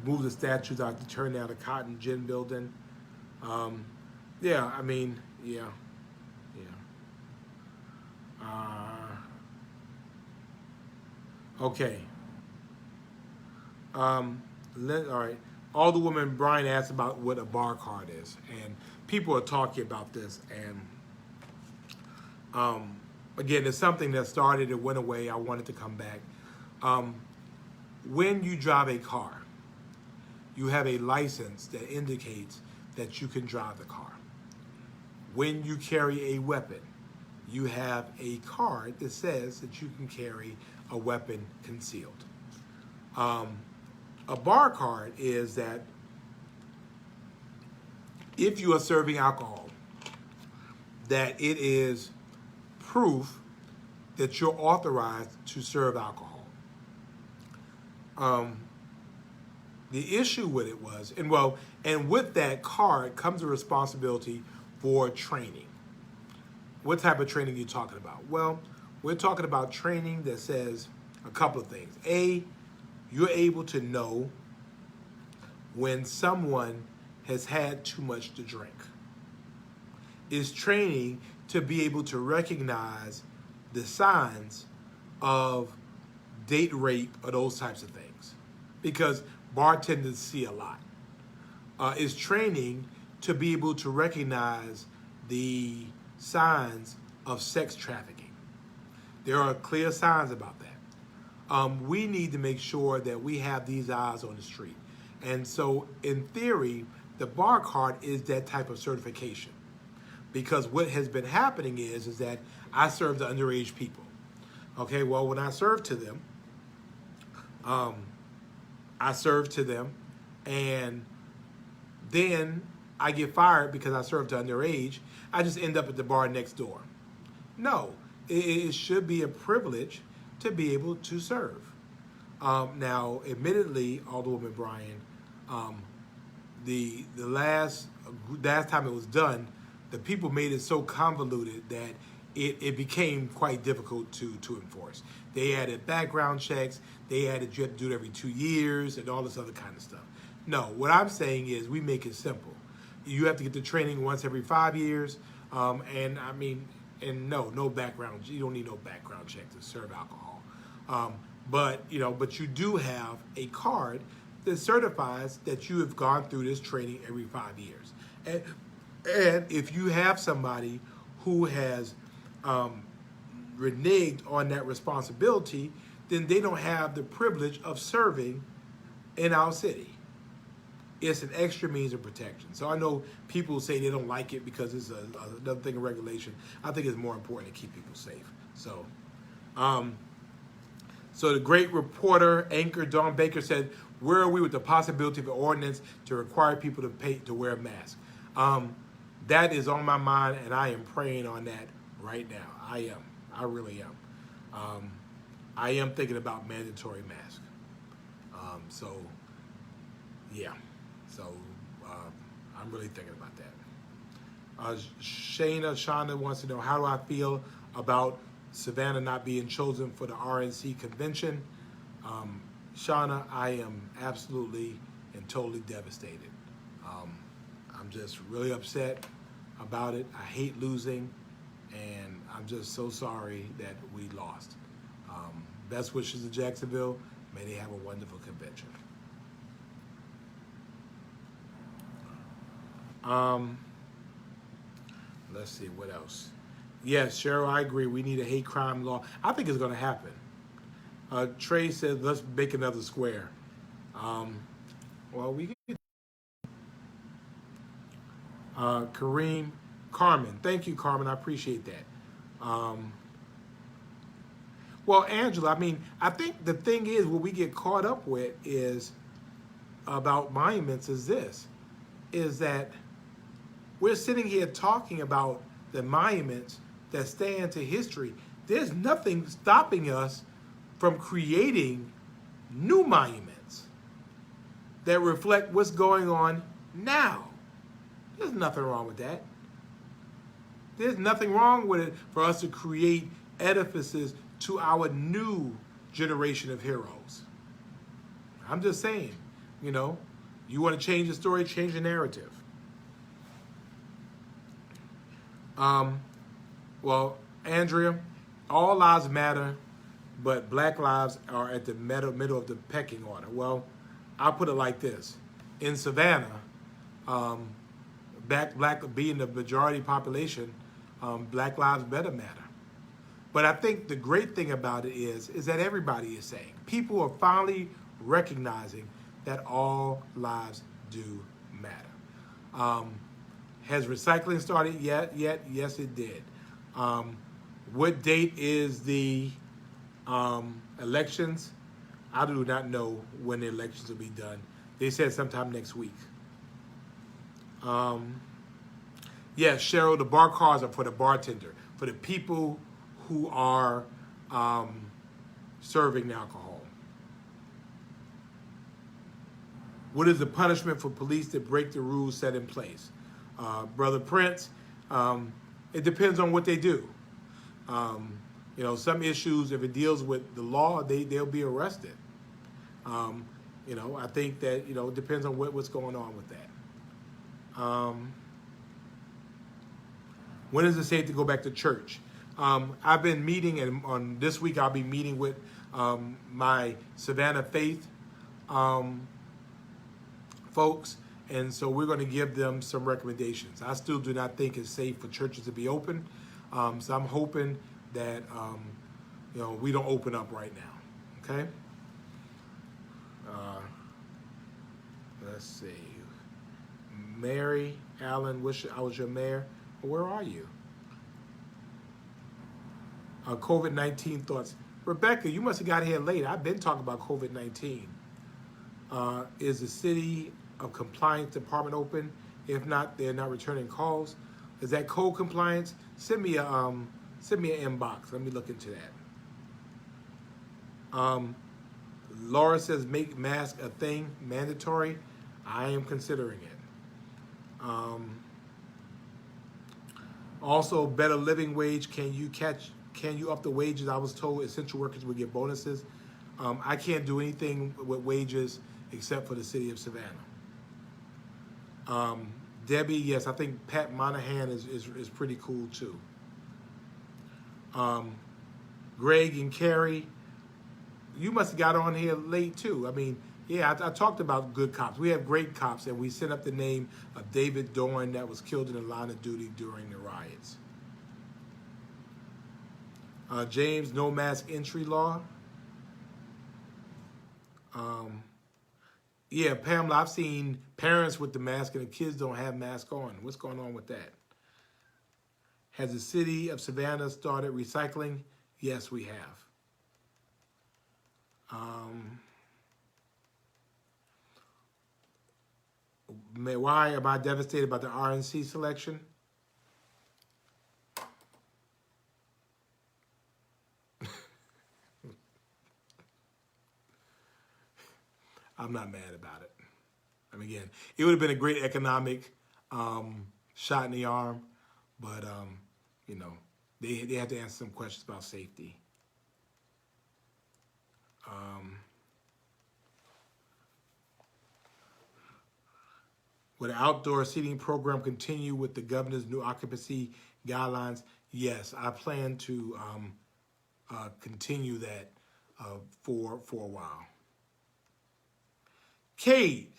move the statues out to turn down the Cotton Gin building. Yeah, I mean, yeah, yeah. Okay. All right. Alderwoman Brian asked about what a bar card is, and people are talking about this. And again, it's something that started, it went away. I wanted to come back. When you drive a car, you have a license that indicates that you can drive the car. When you carry a weapon, you have a card that says that you can carry a weapon concealed. A bar card is that if you are serving alcohol, that it is proof that you're authorized to serve alcohol. The issue with it was, and with that card comes a responsibility for training. What type of training are you talking about? Well, we're talking about training that says a couple of things. A, you're able to know when someone has had too much to drink. It's training to be able to recognize the signs of date rape or those types of things, because bartenders see a lot. It's training to be able to recognize the signs of sex trafficking. There are clear signs about that. We need to make sure that we have these eyes on the street. And so, in theory, the bar card is that type of certification. Because what has been happening is that I serve the underage people. Okay, well, when I serve to them, and then I get fired because I serve to underage. I just end up at the bar next door. No, it should be a privilege to be able to serve. Now, admittedly, Alderwoman Bryan, the last time it was done, the people made it so convoluted that it became quite difficult to enforce. They added background checks. They added you have to do it every 2 years and all this other kind of stuff. No, what I'm saying is we make it simple. You have to get the training once every 5 years, and no background. You don't need no background check to serve alcohol. But you do have a card that certifies that you have gone through this training every 5 years. And if you have somebody who has reneged on that responsibility, then they don't have the privilege of serving in our city. It's an extra means of protection. So I know people say they don't like it because it's another thing of regulation. I think it's more important to keep people safe. So, so the great reporter, anchor Dawn Baker said, where are we with the possibility of an ordinance to require people to wear a mask? That is on my mind, and I am praying on that right now. I really am. I am thinking about mandatory masks. Yeah. So I'm really thinking about that. Shauna wants to know, how do I feel about Savannah not being chosen for the RNC convention? Shauna, I am absolutely and totally devastated. I'm just really upset about it. I hate losing, and I'm just so sorry that we lost. Best wishes to Jacksonville. May they have a wonderful convention. Let's see, what else? Yes, Cheryl, I agree. We need a hate crime law. I think it's going to happen. Trey says, let's make another square. Well, we can. Carmen. Thank you, Carmen. I appreciate that. Well, Angela, I think the thing is, what we get caught up with is about monuments is that we're sitting here talking about the monuments that stand to history. There's nothing stopping us from creating new monuments that reflect what's going on now. There's nothing wrong with that. There's nothing wrong with it for us to create edifices to our new generation of heroes. I'm just saying, You know, you want to change the story, change the narrative. Well, Andrea, all lives matter, but black lives are at the middle of the pecking order. Well, I'll put it like this. In Savannah, black being the majority population, black lives better matter. But I think the great thing about it is that everybody is saying, people are finally recognizing that all lives do matter. Has recycling started yet? Yes, it did. What date is the elections? I do not know when the elections will be done. They said sometime next week. Yes, Cheryl, the bar cards are for the bartender, for the people who are serving alcohol. What is the punishment for police that break the rules set in place? Brother Prince, it depends on what they do. You know, some issues, if it deals with the law, they'll be arrested. You know, I think that, you know, it depends on what's going on with that. When is it safe to go back to church? I've been meeting, and on this week I'll be meeting with my Savannah Faith folks, and so we're going to give them some recommendations. I still do not think it's safe for churches to be open, so I'm hoping that you know, we don't open up right now. Okay. Let's see. Mary Allen, I was your mayor. Where are you? COVID-19 thoughts. Rebecca, you must have got here late. I've been talking about COVID-19. Is the city of compliance department open? If not, they're not returning calls. Is that code compliance? Send me an inbox. Let me look into that. Laura says make mask a thing, mandatory. I am considering it. Also, better living wage. Can you up the wages? I was told essential workers would get bonuses. I can't do anything with wages except for the city of Savannah. Debbie, yes, I think Pat Monahan is pretty cool too. Greg and Carrie, you must have got on here late too. I mean, yeah, I talked about good cops. We have great cops, and we sent up the name of David Dorn that was killed in the line of duty during the riots. James, no mask entry law. Yeah, Pamela, I've seen parents with the mask and the kids don't have masks on. What's going on with that? Has the city of Savannah started recycling? Yes, we have. Why am I devastated about the RNC selection? I'm not mad about it. I mean, again, it would have been a great economic shot in the arm, but you know, they have to answer some questions about safety. Will the outdoor seating program continue with the governor's new occupancy guidelines? Yes, I plan to continue that for a while. Kate,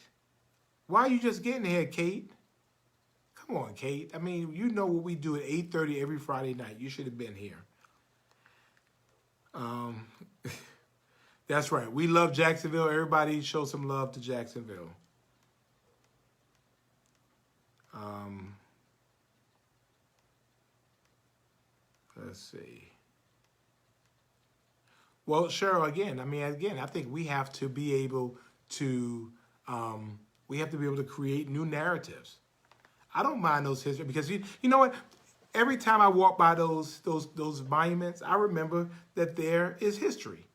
why are you just getting here, Kate? Come on, Kate. I mean, you know what we do at 8:30 every Friday night. You should have been here. That's right. We love Jacksonville. Everybody show some love to Jacksonville. Let's see. Well, Cheryl, again, I think we have to be able to create new narratives. I don't mind those history because you know what? Every time I walk by those monuments, I remember that there is history,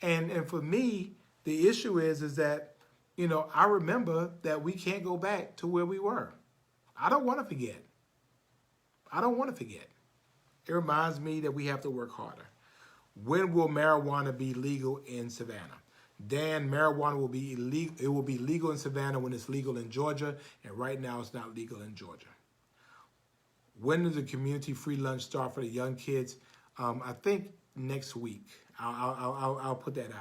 and for me, the issue is that, you know, I remember that we can't go back to where we were. I don't want to forget. It reminds me that we have to work harder. When will marijuana be legal in Savannah? Dan, marijuana will be illegal. It will be legal in Savannah when it's legal in Georgia, and right now it's not legal in Georgia. When does the community free lunch start for the young kids? I think next week. I'll put that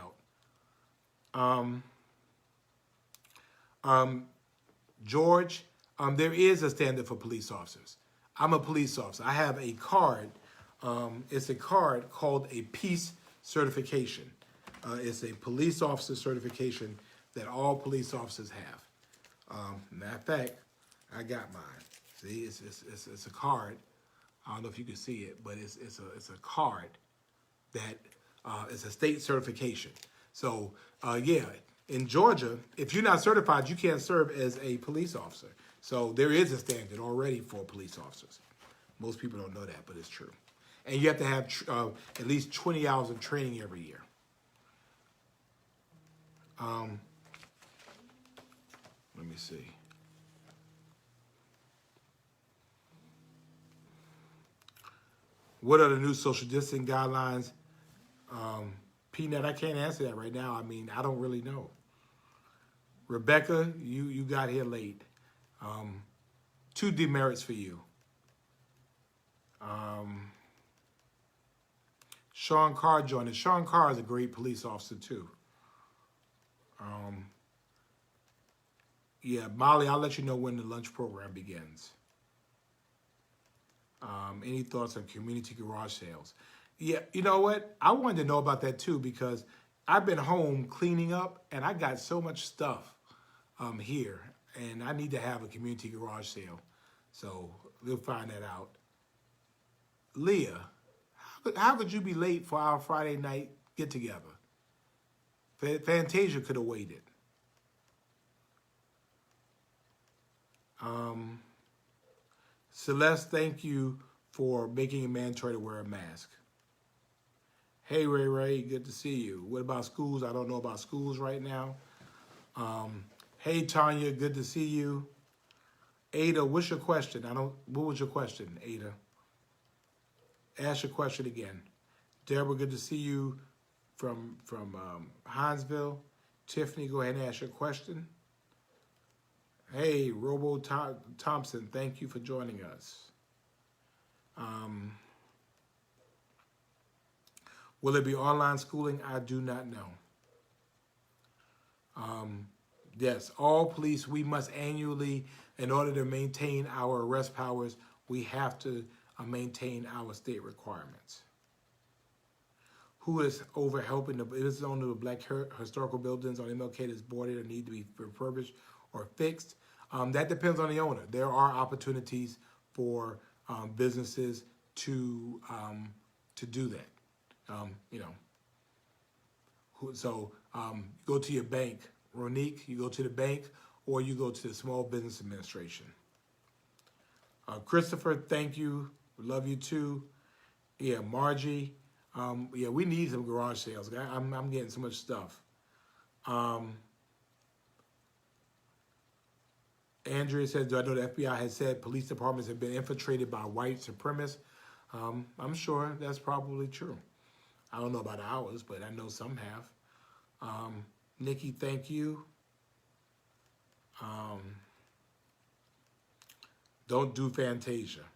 out. George, there is a standard for police officers. I'm a police officer. I have a card. It's a card called a peace certification. It's a police officer certification that all police officers have. Matter of fact, I got mine. See, it's a card. I don't know if you can see it, but it's a card that it's a state certification. So yeah, in Georgia, if you're not certified, you can't serve as a police officer. So there is a standard already for police officers. Most people don't know that, but it's true. And you have to have at least 20 hours of training every year. Let me see. What are the new social distancing guidelines? Peanut, I can't answer that right now. I mean, I don't really know. Rebecca, you got here late. 2 demerits for you. Sean Carr joined us. Sean Carr is a great police officer too. Yeah, Molly, I'll let you know when the lunch program begins. Any thoughts on community garage sales? Yeah, you know what? I wanted to know about that too because I've been home cleaning up and I got so much stuff here and I need to have a community garage sale. So we'll find that out. Leah, how could you be late for our Friday night get together? Fantasia could have waited. Celeste, thank you for making it mandatory to wear a mask. Hey, Ray, good to see you. What about schools? I don't know about schools right now. Hey, Tanya, good to see you. Ada, what's your question? What was your question, Ada? Ask your question again. Deborah, good to see you from Hinesville. Tiffany, go ahead and ask your question. Hey, Robo Thompson, thank you for joining us. Will it be online schooling? I do not know. Yes, all police, we must annually, in order to maintain our arrest powers, we have to maintain our state requirements. Who is over helping? It is only the black historical buildings on MLK that's boarded or need to be refurbished or fixed. That depends on the owner. There are opportunities for businesses to do that. So go to your bank, Ronique. You go to the bank, or you go to the Small Business Administration. Christopher, thank you. We love you too. Yeah, Margie. Yeah, we need some garage sales. I'm getting so much stuff. Andrea says, do I know the FBI has said police departments have been infiltrated by white supremacists? I'm sure that's probably true. I don't know about ours, but I know some have. Nikki, thank you. Don't do Fantasia.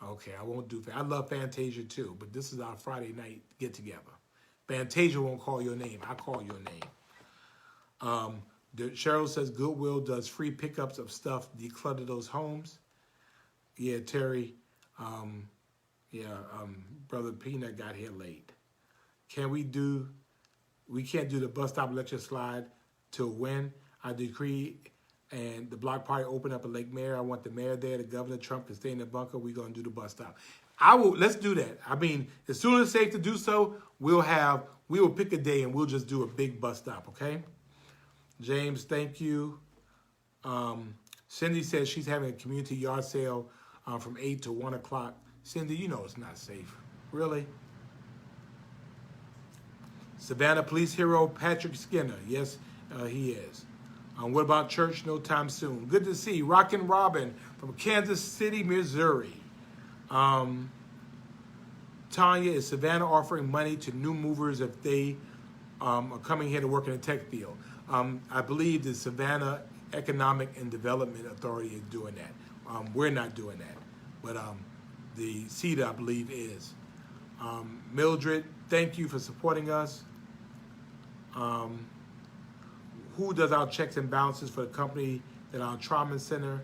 Okay, I won't do Fantasia. I love Fantasia too, but this is our Friday night get together. Fantasia won't call your name. I call your name. Cheryl says Goodwill does free pickups of stuff, declutter those homes. Yeah, Terry. Brother Peanut got here late. We can't do the bus stop lecture slide till when? I decree and the block party open up at Lake Mary. I want the mayor there, the governor, Trump can stay in the bunker. We're going to do the bus stop. Let's do that. I mean, as soon as it's safe to do so, we will pick a day and we'll just do a big bus stop, okay? James, thank you. Cindy says she's having a community yard sale from 8 to 1 o'clock. Cindy, you know it's not safe. Really? Savannah police hero Patrick Skinner. Yes, he is. What about church? No time soon. Good to see. Rockin' Robin from Kansas City, Missouri. Tanya, is Savannah offering money to new movers if they are coming here to work in the tech field. I believe the Savannah Economic and Development Authority is doing that. We're not doing that, but the CETA, I believe, is. Mildred, thank you for supporting us. Who does our checks and balances for the company that our trauma center,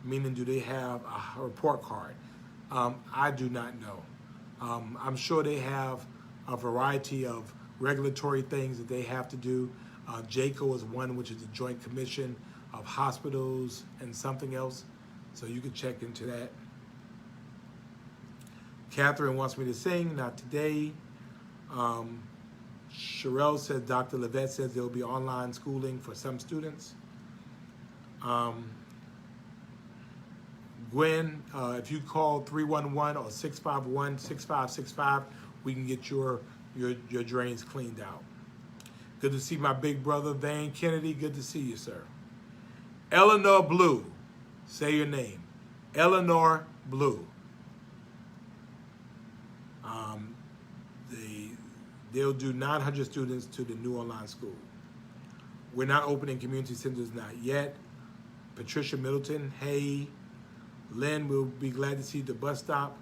meaning do they have a report card? I do not know. I'm sure they have a variety of regulatory things that they have to do. JACO is one, which is the Joint Commission of Hospitals and something else. So you can check into that. Catherine wants me to sing, not today. Sherelle says, Dr. Levette says there will be online schooling for some students. Gwen, if you call 311 or 651-6565, we can get your drains cleaned out. Good to see my big brother, Vane Kennedy. Good to see you, sir. Eleanor Blue, say your name. Eleanor Blue. They'll do 900 students to the new online school. We're not opening community centers, not yet. Patricia Middleton, hey. Lynn, we'll be glad to see you at the bus stop.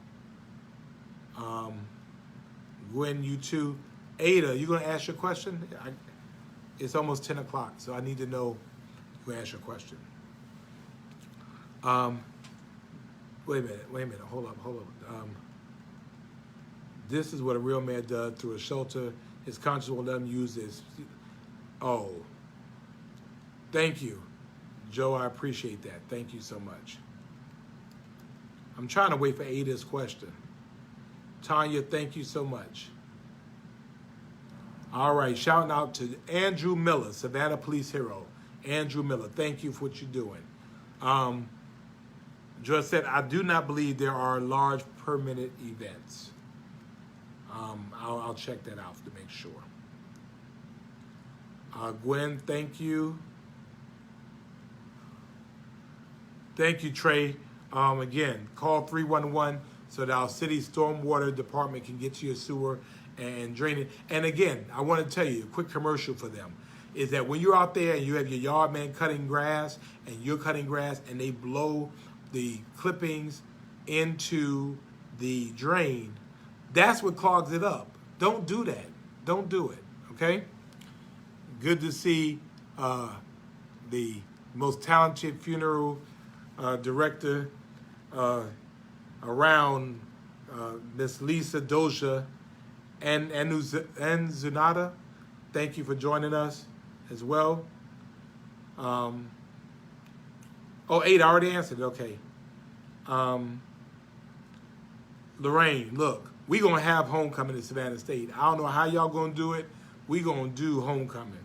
Gwen, you too. Ada, you gonna ask your question? It's almost 10 o'clock, so I need to know you ask your question. Wait a minute, hold up. This is what a real man does through a shelter. His conscience will let him use this. Oh, thank you. Joe, I appreciate that. Thank you so much. I'm trying to wait for Ada's question. Tanya, thank you so much. All right, shouting out to Andrew Miller, Savannah Police Hero. Andrew Miller, thank you for what you're doing. Joe said, I do not believe there are large permitted events. I'll check that out to make sure. Gwen, thank you. Thank you, Trey. Again, call 311 so that our city stormwater department can get to your sewer and drain it. And again, I want to tell you a quick commercial for them is that when you're out there and you have your yard man cutting grass and you're cutting grass and they blow the clippings into the drain, that's what clogs it up. Don't do that. Don't do it, okay? Good to see the most talented funeral director around, Miss Lisa Doja and Zunada. Thank you for joining us as well. Oh, 8, I already answered, okay. Lorraine, look, we gonna have homecoming at Savannah State. I don't know how y'all gonna do it. We gonna do homecoming.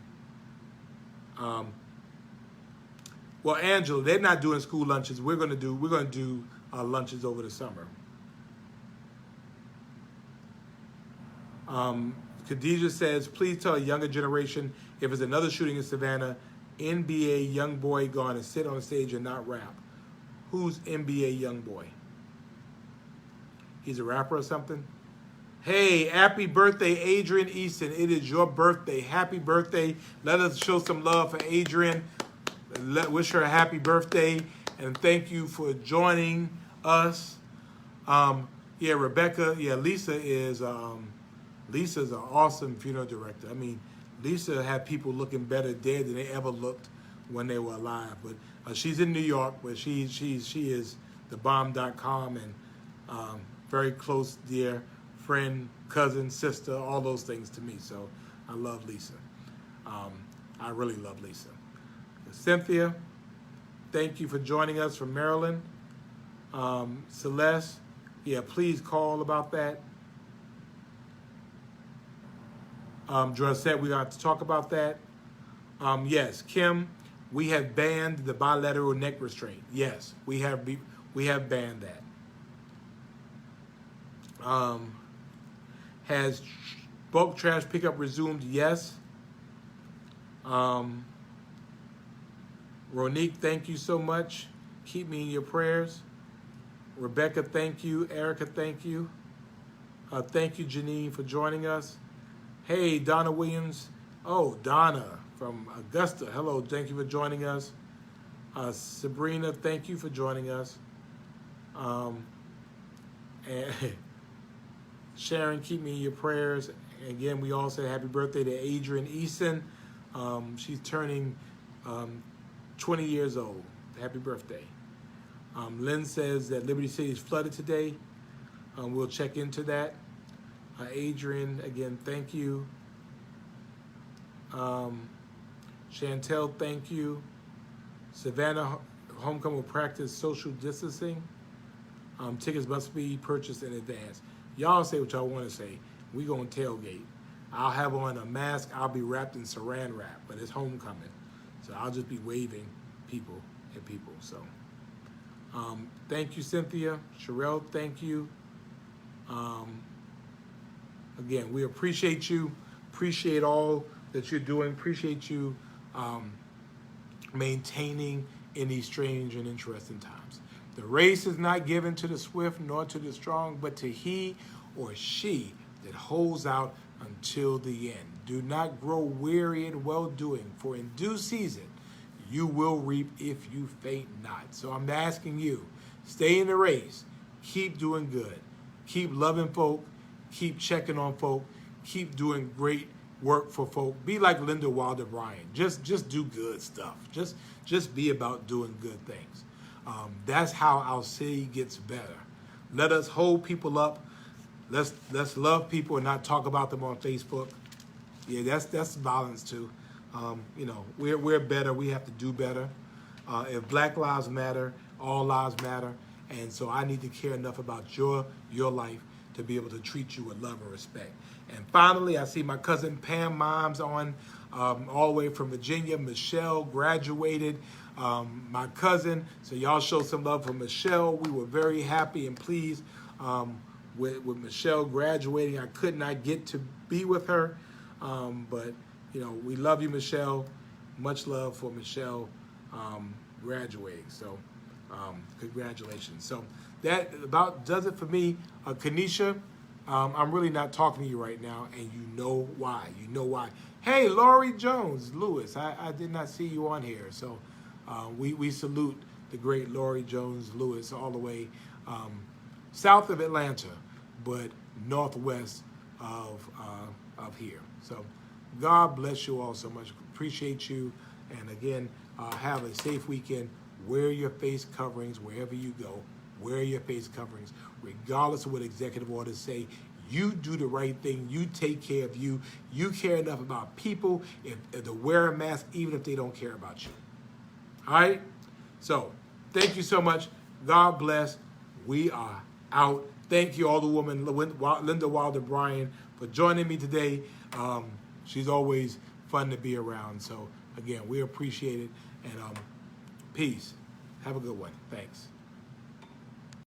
Well, Angela, they're not doing school lunches. We're gonna do lunches over the summer. Khadijah says, please tell a younger generation if it's another shooting in Savannah, NBA young boy going to sit on the stage and not rap. Who's NBA young boy? He's a rapper or something? Hey, happy birthday, Adrian Easton. It is your birthday. Happy birthday. Let us show some love for Adrian. Wish her a happy birthday. And thank you for joining us. Yeah, Rebecca. Yeah, Lisa is Lisa's an awesome funeral director. I mean, Lisa had people looking better dead than they ever looked when they were alive. But she's in New York, but she is thebomb.com and very close, dear friend, cousin, sister, all those things to me. So I love Lisa. I really love Lisa. Cynthia, thank you for joining us from Maryland. Celeste, yeah, please call about that. Dressette, we got to talk about that. Yes, Kim, we have banned the bilateral neck restraint. Yes, we have banned that. Has bulk trash pickup resumed? Yes. Ronique, thank you so much. Keep me in your prayers. Rebecca, thank you. Erica, thank you. Thank you, Janine, for joining us. Hey, Donna Williams, Oh, Donna from Augusta. Hello, thank you for joining us. Sabrina, thank you for joining us. Um, and Sharon, keep me in your prayers. Again, we all say happy birthday to Adrian Eason. She's turning 20 years old. Happy birthday. Lynn says that Liberty City is flooded today. We'll check into that. Adrian, again, thank you. Chantel, thank you. Savannah, homecoming will practice social distancing. Tickets must be purchased in advance. Y'all say what y'all want to say. We gonna tailgate. I'll have on a mask. I'll be wrapped in saran wrap, but it's homecoming, so I'll just be waving people at people. So, thank you, Cynthia. Sherelle, thank you. Again, we appreciate you. Appreciate all that you're doing. Appreciate you maintaining in these strange and interesting times. The race is not given to the swift nor to the strong, but to he or she that holds out until the end. Do not grow weary in well-doing, for in due season you will reap if you faint not. So I'm asking you, stay in the race, keep doing good, keep loving folk, keep checking on folk, keep doing great work for folk. Be like Linda Wilder Bryan. Just do good stuff. Just be about doing good things. That's how our city gets better. Let us hold people up. Let's love people and not talk about them on Facebook. Yeah, that's violence too. We're better. We have to do better. If Black Lives Matter, all lives matter, and so I need to care enough about your life to be able to treat you with love and respect. And finally, I see my cousin Pam Moms on all the way from Virginia. Michelle graduated. My cousin, so y'all show some love for Michelle. We were very happy and pleased with Michelle graduating. I could not get to be with her, but we love you, Michelle. Much love for Michelle graduating. So congratulations. So that about does it for me. Kanisha, I'm really not talking to you right now, and you know why. You know why. Hey, Laurie Jones Lewis, I did not see you on here. So we salute the great Laurie Jones Lewis all the way south of Atlanta, but northwest of here. So God bless you all so much. Appreciate you. And again, have a safe weekend. Wear your face coverings wherever you go. Wear your face coverings, regardless of what executive orders say. You do the right thing. You take care of you. You care enough about people if to wear a mask, even if they don't care about you. All right? So, thank you so much. God bless. We are out. Thank you, all the women, Linda Wilder Bryan, for joining me today. She's always fun to be around. So, again, we appreciate it. And peace. Have a good one. Thanks.